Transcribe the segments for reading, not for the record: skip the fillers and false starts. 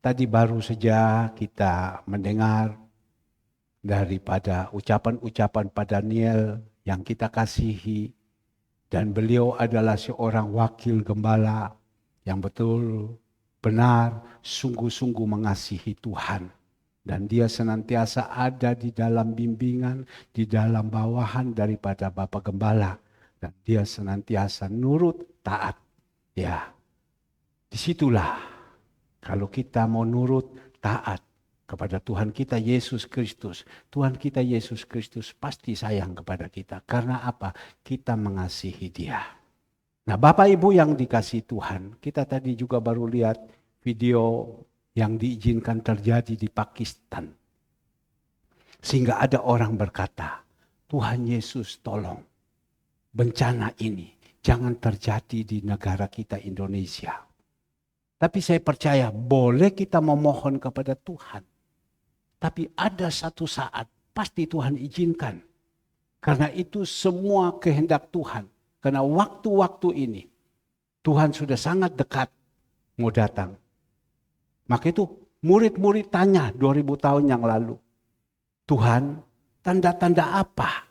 Tadi baru saja kita mendengar daripada ucapan-ucapan Pak Daniel yang kita kasihi. Dan beliau adalah seorang wakil gembala yang betul benar sungguh-sungguh mengasihi Tuhan. Dan dia senantiasa ada di dalam bimbingan, di dalam bawahan daripada Bapak Gembala. Dan dia senantiasa nurut, taat. Ya, disitulah kalau kita mau nurut, taat kepada Tuhan kita Yesus Kristus. Tuhan kita Yesus Kristus pasti sayang kepada kita. Karena apa? Kita mengasihi Dia. Nah, Bapak Ibu yang dikasihi Tuhan, kita tadi juga baru lihat video yang diizinkan terjadi di Pakistan. Sehingga ada orang berkata, Tuhan Yesus tolong bencana ini jangan terjadi di negara kita Indonesia. Tapi saya percaya boleh kita memohon kepada Tuhan. Tapi ada satu saat pasti Tuhan izinkan. Karena itu semua kehendak Tuhan. Karena waktu-waktu ini Tuhan sudah sangat dekat mau datang. Maka itu murid-murid tanya 2000 tahun yang lalu. Tuhan, tanda-tanda apa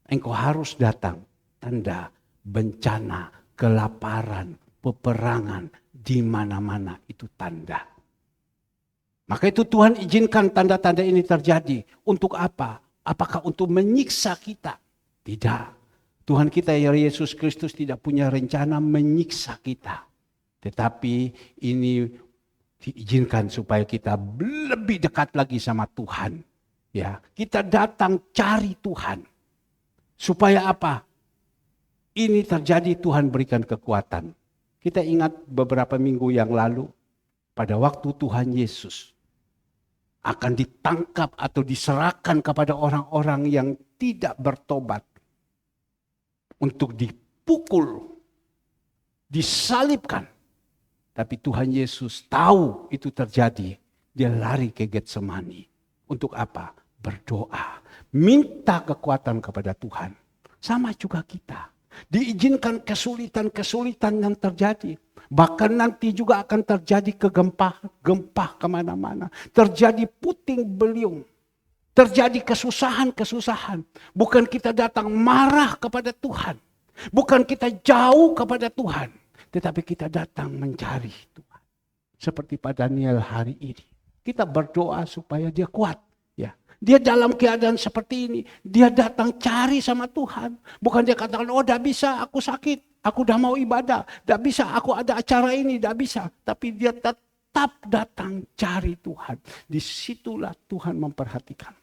engkau harus datang? Tanda bencana, kelaparan, peperangan, di mana-mana itu tanda. Maka itu Tuhan izinkan tanda-tanda ini terjadi. Untuk apa? Apakah untuk menyiksa kita? Tidak. Tuhan kita Yesus Kristus tidak punya rencana menyiksa kita. Tetapi ini diizinkan supaya kita lebih dekat lagi sama Tuhan. Ya, kita datang cari Tuhan. Supaya apa? Ini terjadi Tuhan berikan kekuatan. Kita ingat beberapa minggu yang lalu pada waktu Tuhan Yesus akan ditangkap atau diserahkan kepada orang-orang yang tidak bertobat untuk dipukul, disalibkan. Tapi Tuhan Yesus tahu itu terjadi. Dia lari ke Getsemani. Untuk apa? Berdoa. Minta kekuatan kepada Tuhan. Sama juga kita. Diizinkan kesulitan-kesulitan yang terjadi. Bahkan nanti juga akan terjadi gempa kemana-mana. Terjadi puting beliung. Terjadi kesusahan-kesusahan. Bukan kita datang marah kepada Tuhan. Bukan kita jauh kepada Tuhan. Tetapi kita datang mencari Tuhan. Seperti Pak Daniel hari ini. Kita berdoa supaya dia kuat. Ya, dia dalam keadaan seperti ini. Dia datang cari sama Tuhan. Bukan dia katakan, oh tidak bisa, aku sakit. Aku udah mau ibadah. Tidak bisa, aku ada acara ini. Tidak bisa. Tapi dia tetap datang cari Tuhan. Disitulah Tuhan memperhatikan.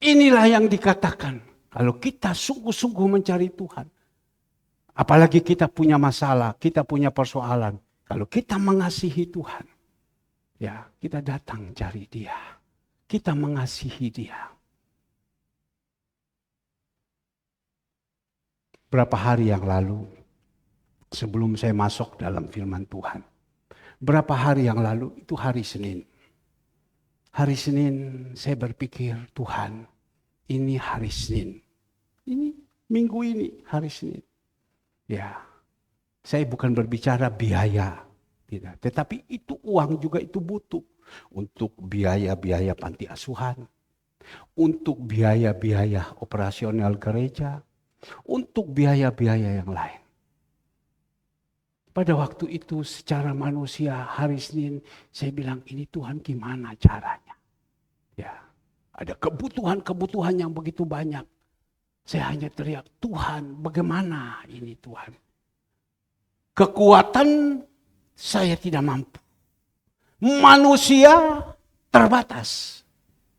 Inilah yang dikatakan. Kalau kita sungguh-sungguh mencari Tuhan. Apalagi kita punya masalah, kita punya persoalan. Kalau kita mengasihi Tuhan, ya kita datang cari Dia. Kita mengasihi Dia. Berapa hari yang lalu, sebelum saya masuk dalam firman Tuhan. Berapa hari yang lalu, itu hari Senin. Hari Senin saya berpikir, Tuhan, ini hari Senin. Ini minggu ini hari Senin. Ya, saya bukan berbicara biaya, tidak. Tetapi itu uang juga itu butuh untuk biaya-biaya panti asuhan, untuk biaya-biaya operasional gereja, untuk biaya-biaya yang lain. Pada waktu itu secara manusia hari Senin saya bilang ini Tuhan gimana caranya? Ya, ada kebutuhan-kebutuhan yang begitu banyak. Saya hanya teriak, Tuhan bagaimana ini Tuhan? Kekuatan saya tidak mampu. Manusia terbatas.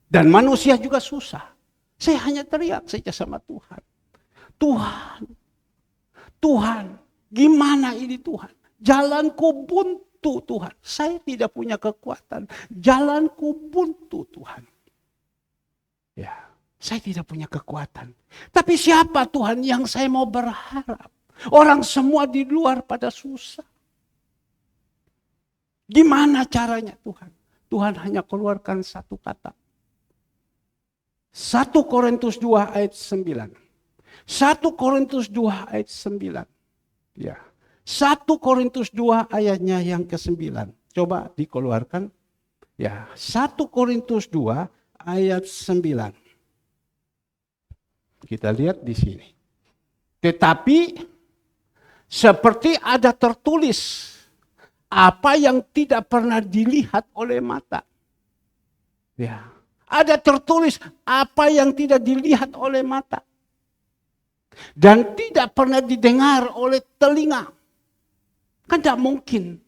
Dan manusia juga susah. Saya hanya teriak saja sama Tuhan. Tuhan, gimana ini Tuhan? Jalanku buntu Tuhan. Saya tidak punya kekuatan. Jalanku buntu Tuhan. Ya. Saya tidak punya kekuatan. Tapi siapa Tuhan yang saya mau berharap? Orang semua di luar pada susah. Gimana caranya Tuhan? Tuhan hanya keluarkan satu kata. 1 Korintus 2 ayat 9. 1 Korintus 2 ayat 9. Ya. 1 Korintus 2 ayatnya yang ke-9. Coba dikeluarkan. Ya, 1 Korintus 2 ayat 9. Kita lihat di sini. Tetapi seperti ada tertulis, apa yang tidak pernah dilihat oleh mata. Ya, ada tertulis apa yang tidak dilihat oleh mata. Dan tidak pernah didengar oleh telinga. Kan tidak mungkin.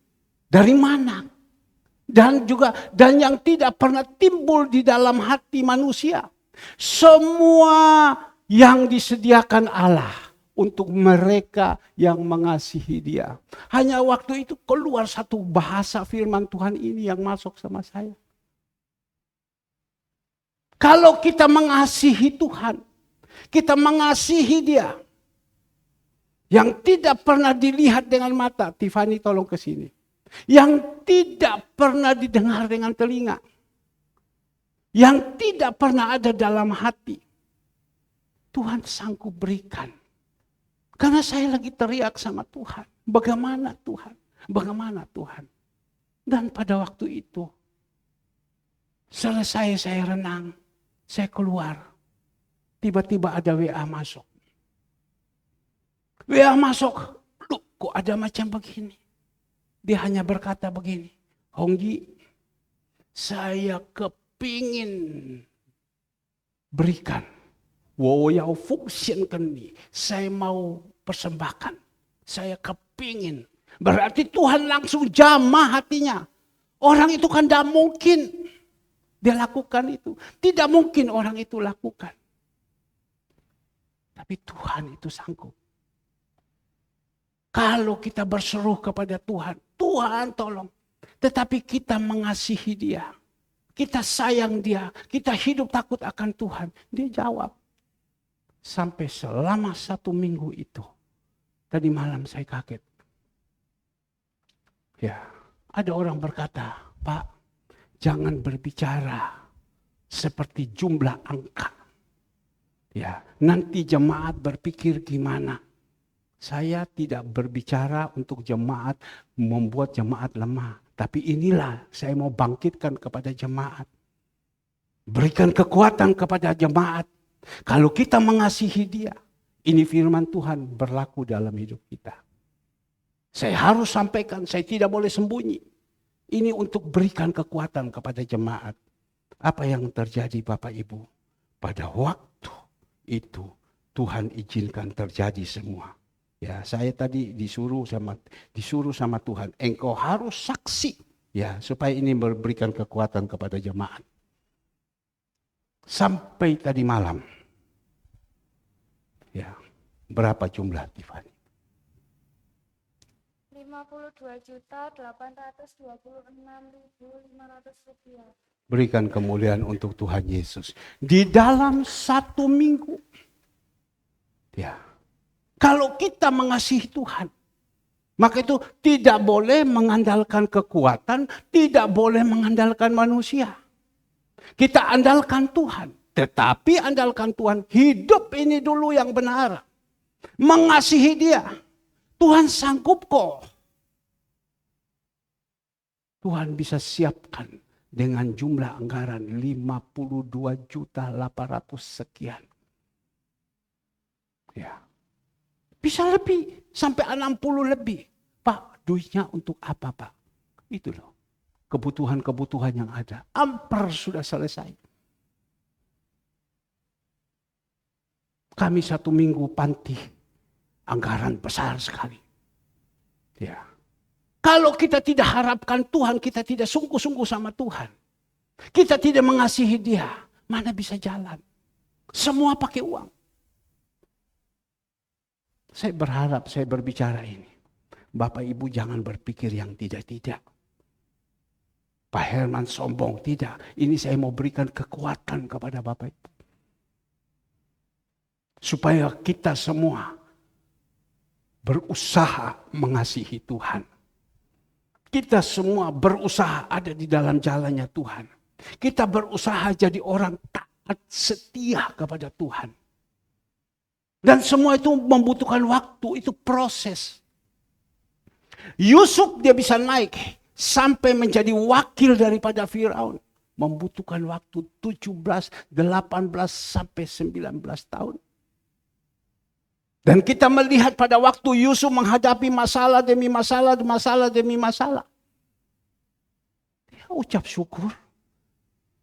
Dari mana? Dan yang tidak pernah timbul di dalam hati manusia. Semua yang disediakan Allah untuk mereka yang mengasihi Dia. Hanya waktu itu keluar satu bahasa firman Tuhan ini yang masuk sama saya. Kalau kita mengasihi Tuhan, kita mengasihi Dia, yang tidak pernah dilihat dengan mata, Tiffany tolong ke sini. Yang tidak pernah didengar dengan telinga. Yang tidak pernah ada dalam hati. Tuhan sanggup berikan. Karena saya lagi teriak sama Tuhan. Bagaimana Tuhan? Bagaimana Tuhan? Dan pada waktu itu, selesai saya renang, saya keluar. Tiba-tiba ada WA masuk. WA masuk. Loh, kok ada macam begini? Dia hanya berkata begini. Honggi, saya kepingin berikan. Woyau fungsikan nih. Saya mau persembahkan. Saya kepingin. Berarti Tuhan langsung jamah hatinya. Orang itu kan tidak mungkin dia lakukan itu. Tidak mungkin orang itu lakukan. Tapi Tuhan itu sanggup. Kalau kita berseru kepada Tuhan, Tuhan tolong. Tetapi kita mengasihi Dia. Kita sayang Dia. Kita hidup takut akan Tuhan. Dia jawab. Sampai selama 1 minggu itu. Tadi malam saya kaget. Ya, ada orang berkata, Pak, jangan berbicara seperti jumlah angka. Ya, nanti jemaat berpikir gimana. Saya tidak berbicara untuk jemaat, membuat jemaat lemah. Tapi inilah saya mau bangkitkan kepada jemaat. Berikan kekuatan kepada jemaat. Kalau kita mengasihi Dia, ini firman Tuhan berlaku dalam hidup kita. Saya harus sampaikan, saya tidak boleh sembunyi. Ini untuk berikan kekuatan kepada jemaat. Apa yang terjadi Bapak Ibu? Pada waktu itu Tuhan izinkan terjadi semua. Ya, saya tadi disuruh sama Tuhan, engkau harus saksi, ya, supaya ini memberikan kekuatan kepada jemaat. Sampai tadi malam, ya, berapa jumlah Tiffany? 52.826.500 rupiah. Berikan kemuliaan untuk Tuhan Yesus. Di dalam 1 minggu, ya. Kalau kita mengasihi Tuhan, maka itu tidak boleh mengandalkan kekuatan, tidak boleh mengandalkan manusia. Kita andalkan Tuhan, tetapi andalkan Tuhan, hidup ini dulu yang benar. Mengasihi Dia, Tuhan sanggup kok. Tuhan bisa siapkan dengan jumlah anggaran 52.800.000 sekian. Ya. Bisa lebih, sampai 60 lebih. Pak, duitnya untuk apa Pak? Itu loh, kebutuhan-kebutuhan yang ada. Hampir sudah selesai. Kami 1 minggu panti, anggaran besar sekali. Ya. Kalau kita tidak harapkan Tuhan, kita tidak sungguh-sungguh sama Tuhan. Kita tidak mengasihi Dia, mana bisa jalan? Semua pakai uang. Saya berharap saya berbicara ini. Bapak Ibu jangan berpikir yang tidak-tidak. Pak Herman sombong, tidak. Ini saya mau berikan kekuatan kepada Bapak Ibu. Supaya kita semua berusaha mengasihi Tuhan. Kita semua berusaha ada di dalam jalannya Tuhan. Kita berusaha jadi orang taat setia kepada Tuhan. Dan semua itu membutuhkan waktu, itu proses. Yusuf dia bisa naik sampai menjadi wakil daripada Firaun. Membutuhkan waktu 17, 18 sampai 19 tahun. Dan kita melihat pada waktu Yusuf menghadapi masalah demi masalah, masalah demi masalah. Dia ucap syukur.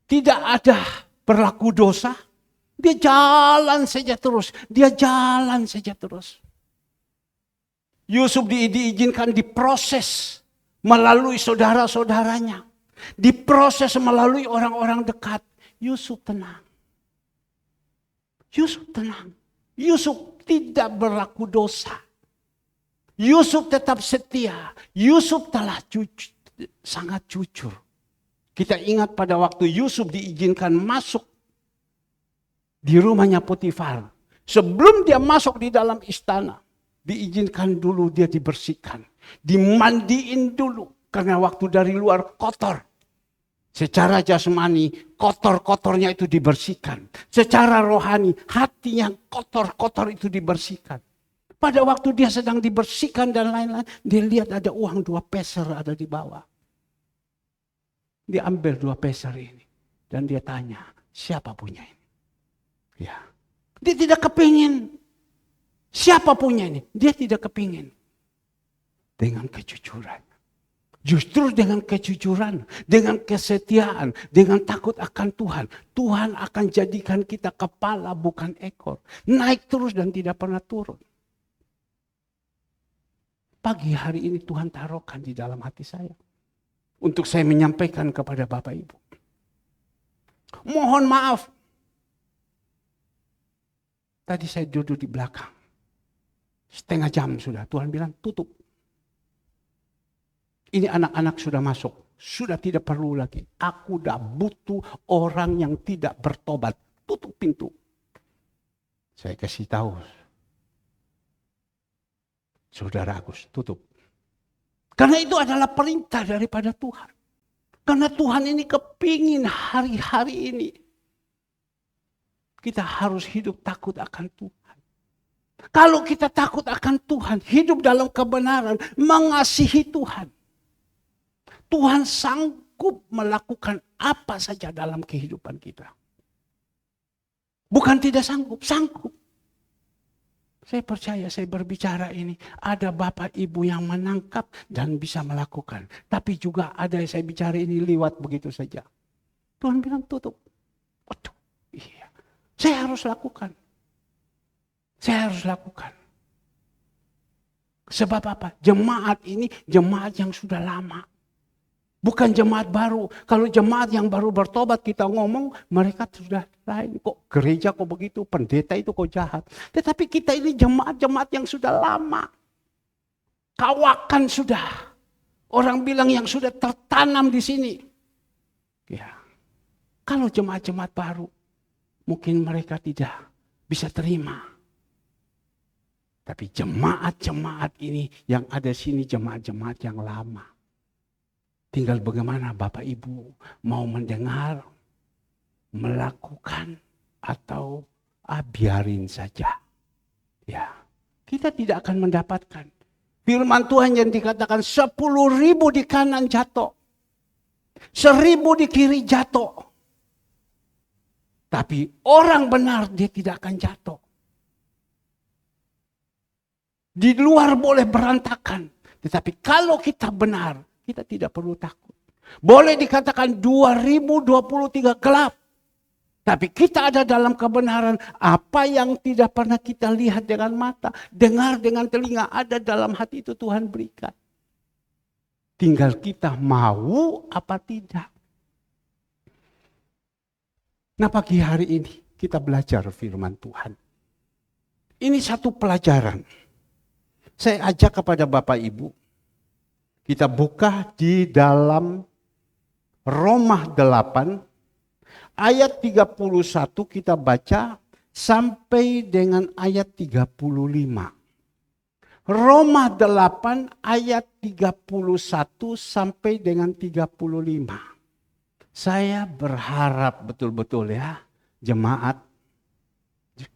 Tidak ada berlaku dosa. Dia jalan saja terus. Dia jalan saja terus. Yusuf diizinkan diproses melalui saudara-saudaranya. Diproses melalui orang-orang dekat. Yusuf tenang. Yusuf tenang. Yusuf tidak berlaku dosa. Yusuf tetap setia. Yusuf telah sangat jujur. Kita ingat pada waktu Yusuf diizinkan masuk di rumahnya Potifar. Sebelum dia masuk di dalam istana, diizinkan dulu dia dibersihkan. Dimandiin dulu. Karena waktu dari luar kotor. Secara jasmani, kotor-kotornya itu dibersihkan. Secara rohani, hati yang kotor-kotor itu dibersihkan. Pada waktu dia sedang dibersihkan dan lain-lain, dia lihat ada uang 2 peser ada di bawah. Dia ambil 2 peser ini. Dan dia tanya, siapa punya ini? Ya. Dia tidak kepingin. Siapa punya ini? Dia tidak kepingin. Dengan kejujuran. Justru dengan kejujuran, dengan kesetiaan, dengan takut akan Tuhan. Tuhan akan jadikan kita kepala bukan ekor. Naik terus dan tidak pernah turun. Pagi hari ini Tuhan taruhkan di dalam hati saya. Untuk saya menyampaikan kepada Bapak Ibu. Mohon maaf. Tadi saya duduk di belakang. Setengah jam sudah. Tuhan bilang tutup. Ini anak-anak sudah masuk. Sudah tidak perlu lagi. Aku dah butuh orang yang tidak bertobat. Tutup pintu. Saya kasih tahu. Saudara Agus, tutup. Karena itu adalah perintah daripada Tuhan. Karena Tuhan ini kepingin hari-hari ini. Kita harus hidup takut akan Tuhan. Kalau kita takut akan Tuhan, hidup dalam kebenaran, mengasihi Tuhan. Tuhan sanggup melakukan apa saja dalam kehidupan kita. Bukan tidak sanggup, sanggup. Saya percaya, saya berbicara ini, ada Bapak Ibu yang menangkap dan bisa melakukan. Tapi juga ada yang saya bicara ini lewat begitu saja. Tuhan bilang tutup. Waduh, iya. Saya harus lakukan. Saya harus lakukan. Sebab apa? Jemaat ini jemaat yang sudah lama. Bukan jemaat baru. Kalau jemaat yang baru bertobat kita ngomong, mereka sudah lain. Kok gereja kok begitu, pendeta itu kok jahat. Tetapi kita ini jemaat-jemaat yang sudah lama. Kawakan sudah. Orang bilang yang sudah tertanam di sini. Ya. Kalau jemaat-jemaat baru, mungkin mereka tidak bisa terima. Tapi jemaat-jemaat ini yang ada sini jemaat-jemaat yang lama. Tinggal bagaimana Bapak Ibu mau mendengar, melakukan, atau biarin saja. Ya, kita tidak akan mendapatkan. Firman Tuhan yang dikatakan 10.000 di kanan jatuh. 1.000 di kiri jatuh. Tapi orang benar dia tidak akan jatuh. Di luar boleh berantakan. Tetapi kalau kita benar, kita tidak perlu takut. Boleh dikatakan 2023 gelap. Tapi kita ada dalam kebenaran. Apa yang tidak pernah kita lihat dengan mata. Dengar dengan telinga. Ada dalam hati itu Tuhan berikan. Tinggal kita mau apa tidak. Nah pagi hari ini kita belajar firman Tuhan. Ini satu pelajaran. Saya ajak kepada Bapak Ibu. Kita buka di dalam Roma 8 ayat 31 kita baca sampai dengan ayat 35. Roma 8 ayat 31 sampai dengan 35. Saya berharap betul-betul ya jemaat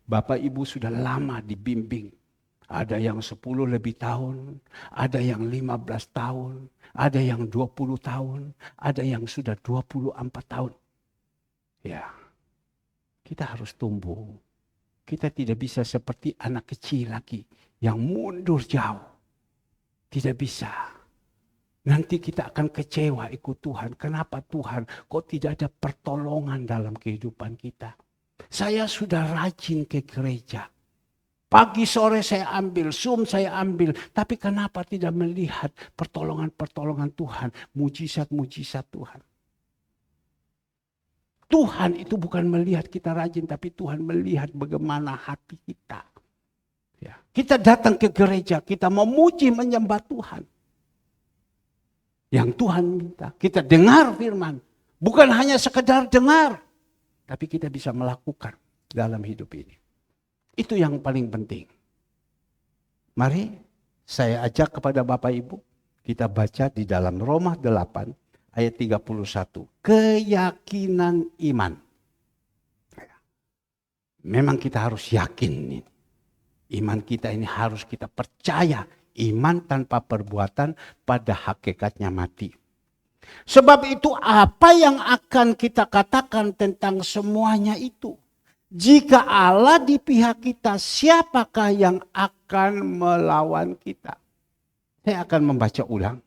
Bapak Ibu sudah lama dibimbing. Ada yang 10 lebih tahun, ada yang 15 tahun, ada yang 20 tahun, ada yang sudah 24 tahun. Ya, kita harus tumbuh. Kita tidak bisa seperti anak kecil lagi yang mundur jauh. Tidak bisa. Nanti kita akan kecewa ikut Tuhan. Kenapa Tuhan kok tidak ada pertolongan dalam kehidupan kita? Saya sudah rajin ke gereja. Pagi sore saya ambil, Zoom saya ambil. Tapi kenapa tidak melihat pertolongan-pertolongan Tuhan, mujizat-mujizat Tuhan? Tuhan itu bukan melihat kita rajin, tapi Tuhan melihat bagaimana hati kita. Ya. Kita datang ke gereja, kita memuji menyembah Tuhan. Yang Tuhan minta, kita dengar firman. Bukan hanya sekedar dengar, tapi kita bisa melakukan dalam hidup ini. Itu yang paling penting. Mari saya ajak kepada Bapak Ibu, kita baca di dalam Roma 8 ayat 31. Keyakinan iman. Memang kita harus yakin. Iman kita ini harus kita percaya. Iman tanpa perbuatan pada hakikatnya mati. Sebab itu apa yang akan kita katakan tentang semuanya itu? Jika Allah di pihak kita, siapakah yang akan melawan kita? Saya akan membaca ulang.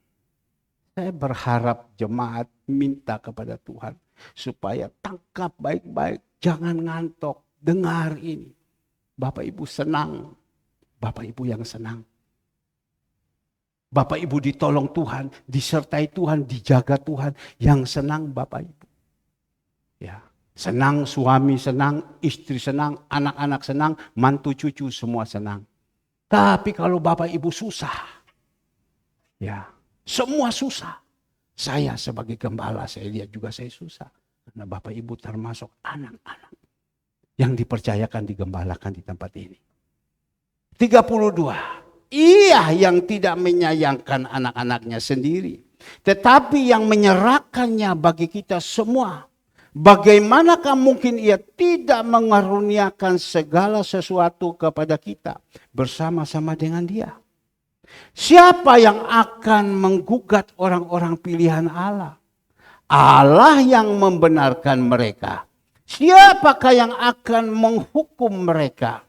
Saya berharap jemaat minta kepada Tuhan supaya tangkap baik-baik, jangan ngantok, dengar ini. Bapak Ibu senang, Bapak Ibu yang senang. Bapak Ibu ditolong Tuhan, disertai Tuhan, dijaga Tuhan, yang senang Bapak Ibu. Ya. Senang suami senang, istri senang, anak-anak senang, mantu cucu semua senang. Tapi kalau Bapak Ibu susah, ya semua susah. Saya sebagai gembala, saya lihat juga saya susah. Karena Bapak Ibu termasuk anak-anak yang dipercayakan digembalakan di tempat ini. 32. Ia yang tidak menyayangkan anak-anaknya sendiri, tetapi yang menyerahkannya bagi kita semua. Bagaimanakah mungkin ia tidak mengaruniakan segala sesuatu kepada kita bersama-sama dengan dia? Siapa yang akan menggugat orang-orang pilihan Allah? Allah yang membenarkan mereka. Siapakah yang akan menghukum mereka?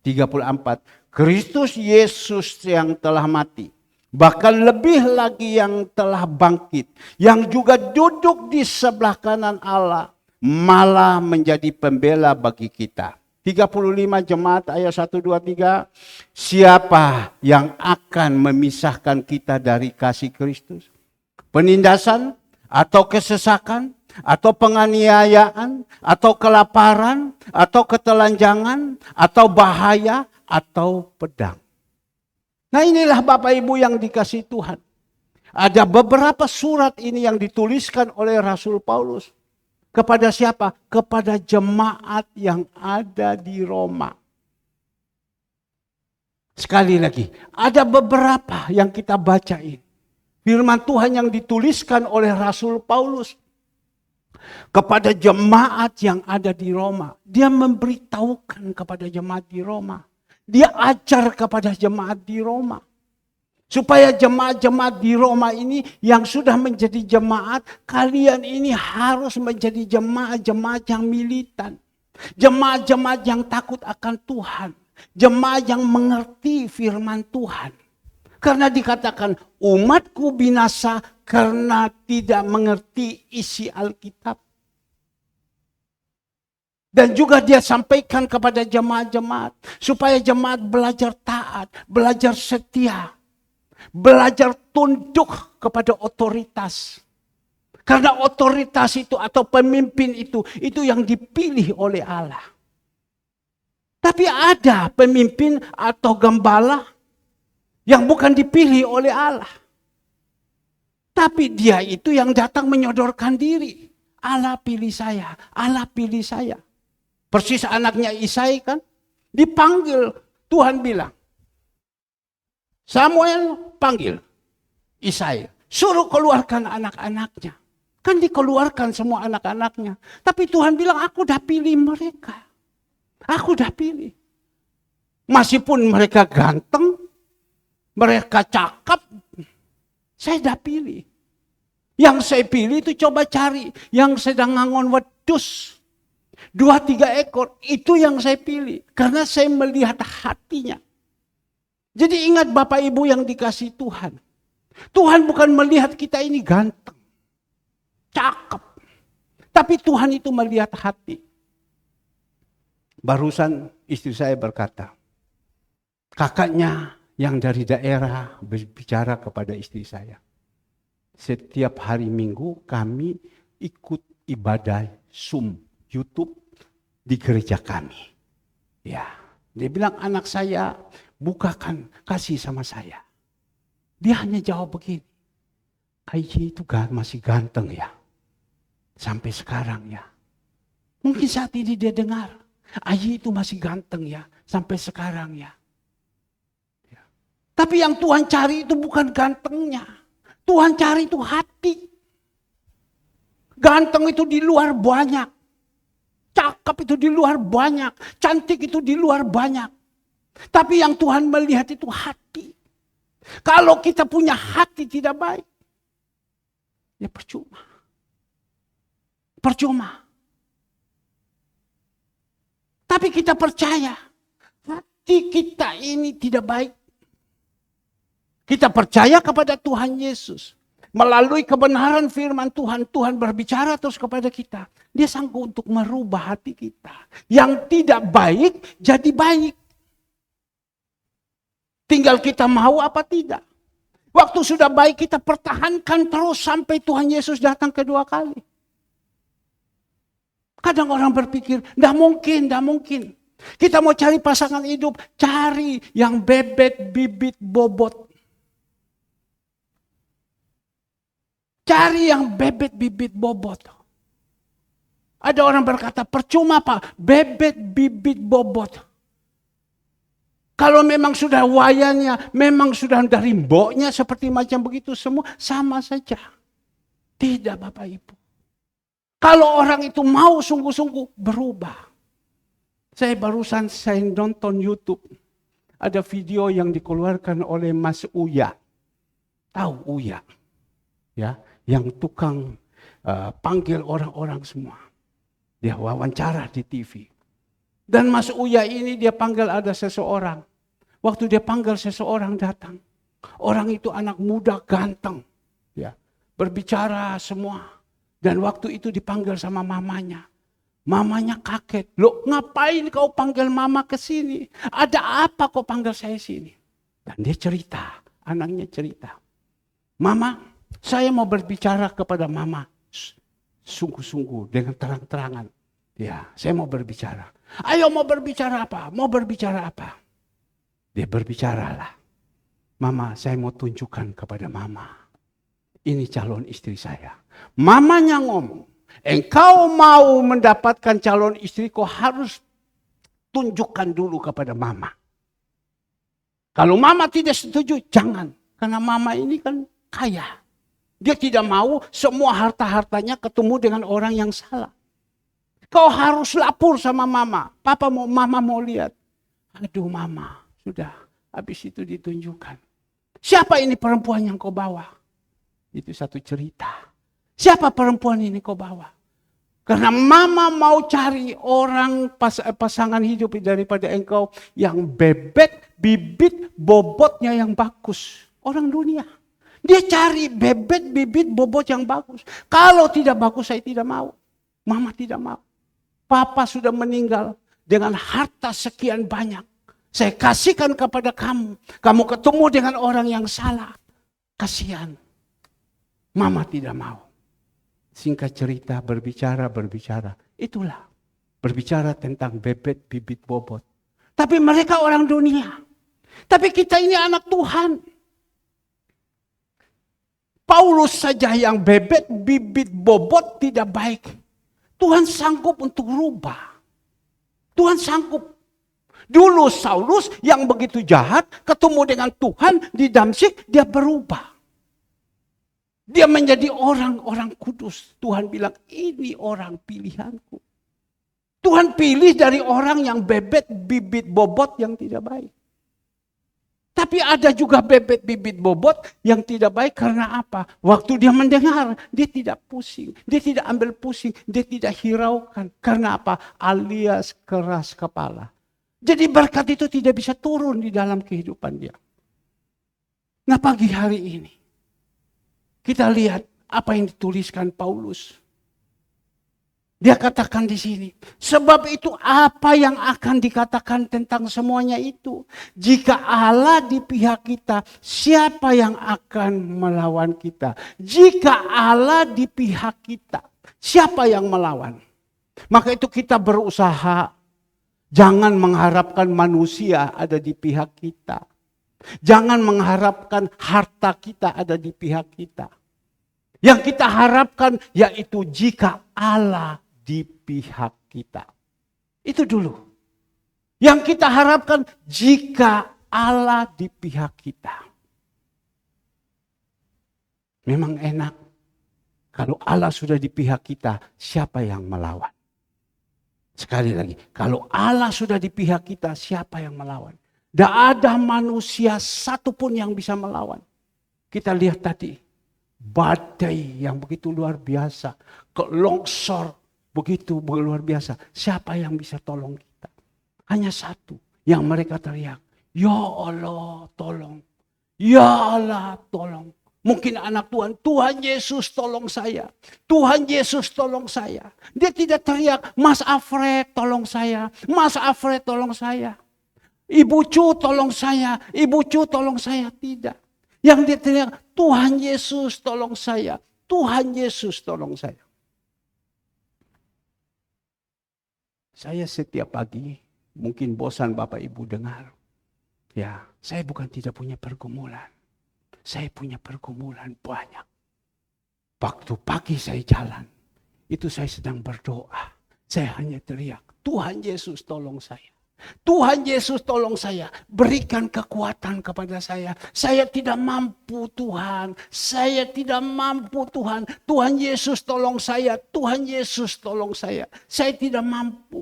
34. Kristus Yesus yang telah mati. Bahkan lebih lagi yang telah bangkit, yang juga duduk di sebelah kanan Allah, malah menjadi pembela bagi kita. 35 jemaat ayat 1, 2, 3. Siapa yang akan memisahkan kita dari kasih Kristus? Penindasan atau kesesakan atau penganiayaan atau kelaparan atau ketelanjangan atau bahaya atau pedang. Nah inilah Bapak Ibu yang dikasihi Tuhan. Ada beberapa surat ini yang dituliskan oleh Rasul Paulus. Kepada siapa? Kepada jemaat yang ada di Roma. Sekali lagi, ada beberapa yang kita bacain. Firman Tuhan yang dituliskan oleh Rasul Paulus. Kepada jemaat yang ada di Roma. Dia memberitahukan kepada jemaat di Roma. Dia ajar kepada jemaat di Roma. Supaya jemaat-jemaat di Roma ini yang sudah menjadi jemaat, kalian ini harus menjadi jemaat-jemaat yang militan. Jemaat-jemaat yang takut akan Tuhan. Jemaat yang mengerti firman Tuhan. Karena dikatakan umatku binasa karena tidak mengerti isi Alkitab. Dan juga dia sampaikan kepada jemaat-jemaat. Supaya jemaat belajar taat, belajar setia. Belajar tunduk kepada otoritas. Karena otoritas itu atau pemimpin itu yang dipilih oleh Allah. Tapi ada pemimpin atau gembala yang bukan dipilih oleh Allah. Tapi dia itu yang datang menyodorkan diri. Allah pilih saya, Allah pilih saya. Persis anaknya Isai kan, dipanggil, Tuhan bilang, Samuel panggil Isai, suruh keluarkan anak-anaknya. Kan dikeluarkan semua anak-anaknya. Tapi Tuhan bilang, aku udah pilih mereka. Aku udah pilih. Meskipun mereka ganteng, mereka cakep, saya tidak pilih. Yang saya pilih itu coba cari yang sedang ngangon wedus. 2-3 ekor, itu yang saya pilih. Karena saya melihat hatinya. Jadi ingat Bapak Ibu yang dikasihi Tuhan. Tuhan bukan melihat kita ini ganteng, cakep. Tapi Tuhan itu melihat hati. Barusan istri saya berkata, kakaknya yang dari daerah berbicara kepada istri saya. Setiap hari Minggu kami ikut ibadah Zoom, YouTube di gereja kami. Ya, dia bilang anak saya bukakan kasih sama saya. Dia hanya jawab begini, Aiji itu masih ganteng ya. Sampai sekarang ya. Mungkin saat ini dia dengar, Aiji itu masih ganteng ya. Sampai sekarang ya. Tapi yang Tuhan cari itu bukan gantengnya. Tuhan cari itu hati. Ganteng itu di luar banyak. Cakep itu di luar banyak. Cantik itu di luar banyak. Tapi yang Tuhan melihat itu hati. Kalau kita punya hati tidak baik, ya percuma. Percuma. Tapi kita percaya, hati kita ini tidak baik. Kita percaya kepada Tuhan Yesus. Melalui kebenaran firman Tuhan, Tuhan berbicara terus kepada kita. Dia sanggup untuk merubah hati kita. Yang tidak baik jadi baik. Tinggal kita mau apa tidak. Waktu sudah baik kita pertahankan terus sampai Tuhan Yesus datang kedua kali. Kadang orang berpikir, tidak mungkin. Kita mau cari pasangan hidup, cari yang bebet, bibit, bobot. Cari yang bebet, bibit, bobot. Ada orang berkata, percuma Pak, bebet, bibit, bobot. Kalau memang sudah wayanya, memang sudah dari mboknya seperti macam begitu semua, sama saja. Tidak Bapak Ibu. Kalau orang itu mau sungguh-sungguh berubah. Saya barusan nonton YouTube. Ada video yang dikeluarkan oleh Mas Uya. Tahu Uya? Ya, yang tukang panggil orang-orang semua. Dia wawancara di TV. Dan Mas Uya ini dia panggil ada seseorang. Waktu dia panggil seseorang datang. Orang itu anak muda ganteng. Ya, berbicara semua. Dan waktu itu dipanggil sama mamanya. Mamanya kaget. Loh ngapain kau panggil mama ke sini? Ada apa kau panggil saya sini? Dan dia cerita. Anaknya cerita. Mama, saya mau berbicara kepada mama. Sungguh-sungguh dengan terang-terangan. Ya, saya mau berbicara. Ayo mau berbicara apa? Mau berbicara apa? Dia berbicaralah. Mama, saya mau tunjukkan kepada mama. Ini calon istri saya. Mamanya ngomong, engkau mau mendapatkan calon istri, kau harus tunjukkan dulu kepada mama. Kalau mama tidak setuju, jangan. Karena mama ini kan kaya. Dia tidak mau semua harta-hartanya ketemu dengan orang yang salah. Kau harus lapor sama mama. Mama mau lihat. Aduh mama, sudah. Habis itu ditunjukkan. Siapa ini perempuan yang kau bawa? Itu satu cerita. Siapa perempuan ini kau bawa? Karena mama mau cari orang pasangan hidup daripada engkau yang bebet, bibit, bobotnya yang bagus. Orang dunia. Dia cari bebet, bibit, bobot yang bagus. Kalau tidak bagus saya tidak mau. Mama tidak mau. Papa sudah meninggal dengan harta sekian banyak. Saya kasihkan kepada kamu. Kamu ketemu dengan orang yang salah. Kasihan. Mama tidak mau. Singkat cerita berbicara. Itulah. Berbicara tentang bebet, bibit, bobot. Tapi mereka orang dunia. Tapi kita ini anak Tuhan. Paulus saja yang bebet, bibit, bobot tidak baik. Tuhan sanggup untuk rubah. Tuhan sanggup. Dulu Saulus yang begitu jahat ketemu dengan Tuhan di Damsyik, dia berubah. Dia menjadi orang-orang kudus. Tuhan bilang, ini orang pilihanku. Tuhan pilih dari orang yang bibit bobot yang tidak baik. Tapi ada juga bibit bobot yang tidak baik karena apa? Waktu dia mendengar, dia tidak pusing. Dia tidak ambil pusing, dia tidak hiraukan. Karena apa? Alias keras kepala. Jadi berkat itu tidak bisa turun di dalam kehidupan dia. Nah, pagi hari ini kita lihat apa yang dituliskan Paulus. Dia katakan di sini, sebab itu apa yang akan dikatakan tentang semuanya itu? Jika Allah di pihak kita, siapa yang akan melawan kita? Jika Allah di pihak kita, siapa yang melawan? Maka itu kita berusaha, jangan mengharapkan manusia ada di pihak kita. Jangan mengharapkan harta kita ada di pihak kita. Yang kita harapkan yaitu jika Allah di pihak kita. Itu dulu. Yang kita harapkan jika Allah di pihak kita. Memang enak. Kalau Allah sudah di pihak kita, siapa yang melawan? Sekali lagi, kalau Allah sudah di pihak kita, siapa yang melawan? Tidak ada manusia satupun yang bisa melawan. Kita lihat tadi, badai yang begitu luar biasa, longsor begitu luar biasa. Siapa yang bisa tolong kita? Hanya satu yang mereka teriak, ya Allah tolong, ya Allah tolong. Mungkin anak Tuhan, Tuhan Yesus tolong saya, Tuhan Yesus tolong saya. Dia tidak teriak, Mas Alfred tolong saya, Mas Alfred tolong saya. Ibu Cu tolong saya, Ibu Cu tolong saya. Tidak. Yang dia teriak, Tuhan Yesus tolong saya, Tuhan Yesus tolong saya. Saya setiap pagi, mungkin bosan Bapak Ibu dengar. Ya, saya bukan tidak punya pergumulan. Saya punya pergumulan banyak. Waktu pagi saya jalan, itu saya sedang berdoa. Saya hanya teriak, Tuhan Yesus tolong saya. Tuhan Yesus tolong saya, berikan kekuatan kepada saya. Saya tidak mampu Tuhan, saya tidak mampu Tuhan. Tuhan Yesus tolong saya, Tuhan Yesus tolong saya. Saya tidak mampu.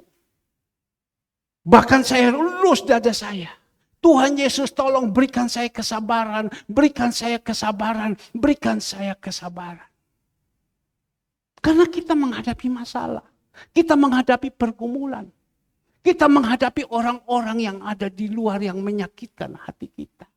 Bahkan saya lulus dada saya. Tuhan Yesus tolong berikan saya kesabaran, berikan saya kesabaran, berikan saya kesabaran. Karena kita menghadapi masalah, kita menghadapi pergumulan. Kita menghadapi orang-orang yang ada di luar yang menyakitkan hati kita.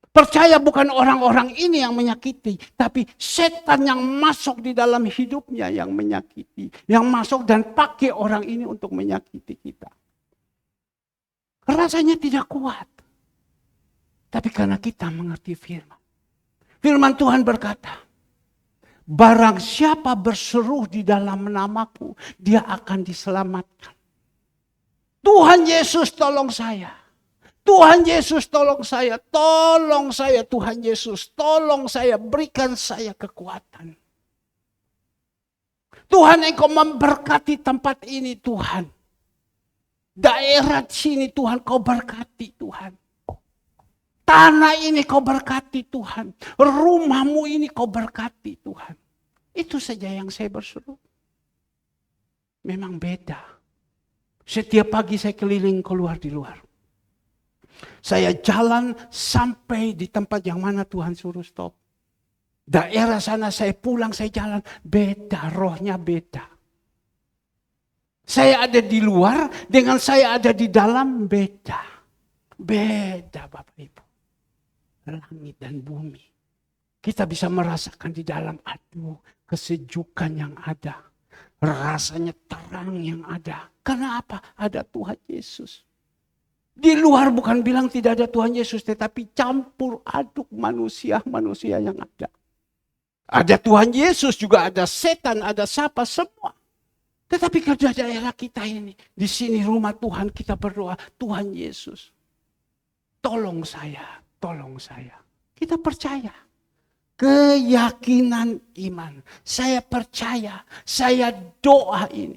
Percaya bukan orang-orang ini yang menyakiti, tapi setan yang masuk di dalam hidupnya yang menyakiti. Yang masuk dan pakai orang ini untuk menyakiti kita. Rasanya tidak kuat. Tapi karena kita mengerti firman. Firman Tuhan berkata, barang siapa berseru di dalam namaku, dia akan diselamatkan. Tuhan Yesus tolong saya. Tuhan Yesus tolong saya. Tolong saya Tuhan Yesus. Tolong saya. Berikan saya kekuatan. Tuhan Engkau memberkati tempat ini Tuhan. Daerah sini Tuhan Kau berkati Tuhan. Tanah ini Kau berkati Tuhan. Rumahmu ini Kau berkati Tuhan. Itu saja yang saya berseru. Memang beda. Setiap pagi saya keliling keluar di luar. Saya jalan sampai di tempat yang mana Tuhan suruh stop. Daerah sana saya pulang, saya jalan. Beda, rohnya beda. Saya ada di luar dengan saya ada di dalam beda. Beda Bapak Ibu. Langit dan bumi. Kita bisa merasakan di dalam, aduh, kesejukan yang ada. Rasanya terang yang ada. Karena apa? Ada Tuhan Yesus. Di luar bukan bilang tidak ada Tuhan Yesus, tetapi campur aduk manusia-manusia yang ada. Ada Tuhan Yesus, juga ada setan, ada siapa, semua. Tetapi kerja daerah kita ini, di sini rumah Tuhan kita berdoa, Tuhan Yesus, tolong saya, tolong saya. Kita percaya. Keyakinan iman. Saya percaya, saya doa ini.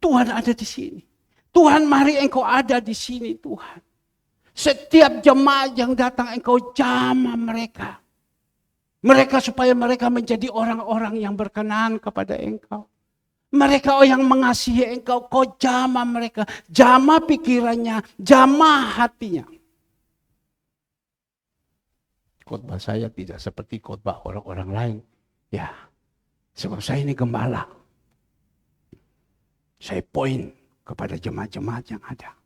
Tuhan ada di sini. Tuhan mari Engkau ada di sini Tuhan. Setiap jemaat yang datang Engkau jamah mereka. Mereka supaya mereka menjadi orang-orang yang berkenan kepada Engkau. Mereka yang mengasihi engkau, kau jamah mereka. Jamah pikirannya, jamah hatinya. Khotbah saya tidak seperti khotbah orang-orang lain. Ya, sebab saya ini gembala. Saya poin kepada jemaat-jemaat yang ada.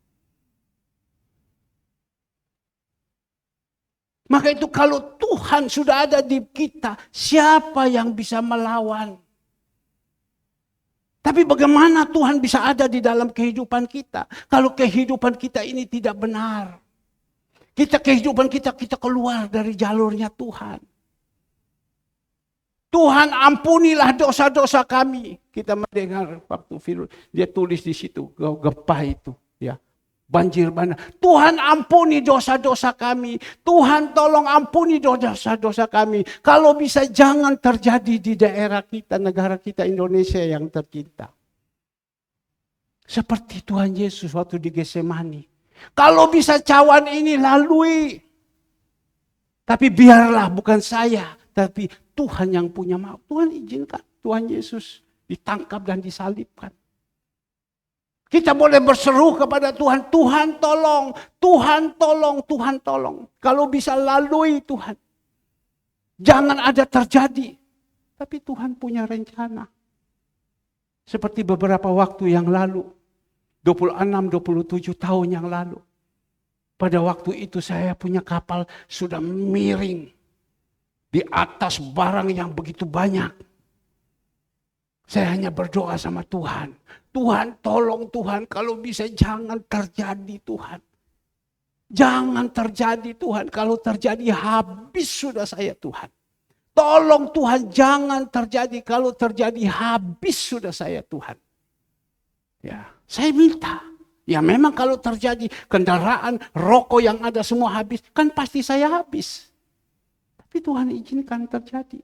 Maka itu kalau Tuhan sudah ada di kita, siapa yang bisa melawan? Tapi bagaimana Tuhan bisa ada di dalam kehidupan kita? Kalau kehidupan kita ini tidak benar. Kehidupan kita keluar dari jalurnya Tuhan. Tuhan ampunilah dosa-dosa kami. Kita mendengar waktu Firman, dia tulis di situ, gempah itu. Ya. Banjir bandang. Tuhan ampuni dosa-dosa kami. Tuhan tolong ampuni dosa-dosa kami. Kalau bisa jangan terjadi di daerah kita, negara kita Indonesia yang tercinta. Seperti Tuhan Yesus waktu di Getsemani. Kalau bisa cawan ini lalui. Tapi biarlah bukan saya, tapi Tuhan yang punya mau. Tuhan izinkan Tuhan Yesus ditangkap dan disalibkan. Kita boleh berseru kepada Tuhan, Tuhan tolong, Tuhan tolong, Tuhan tolong. Kalau bisa lalui Tuhan. Jangan ada terjadi. Tapi Tuhan punya rencana. Seperti beberapa waktu yang lalu. 26-27 tahun yang lalu. Pada waktu itu saya punya kapal sudah miring. Di atas barang yang begitu banyak. Saya hanya berdoa sama Tuhan. Tuhan tolong Tuhan, kalau bisa jangan terjadi Tuhan. Jangan terjadi Tuhan, kalau terjadi habis sudah saya Tuhan. Tolong Tuhan jangan terjadi, kalau terjadi habis sudah saya Tuhan. Ya, saya minta. Ya memang kalau terjadi kendaraan, rokok yang ada semua habis, kan pasti saya habis. Tapi Tuhan izinkan terjadi.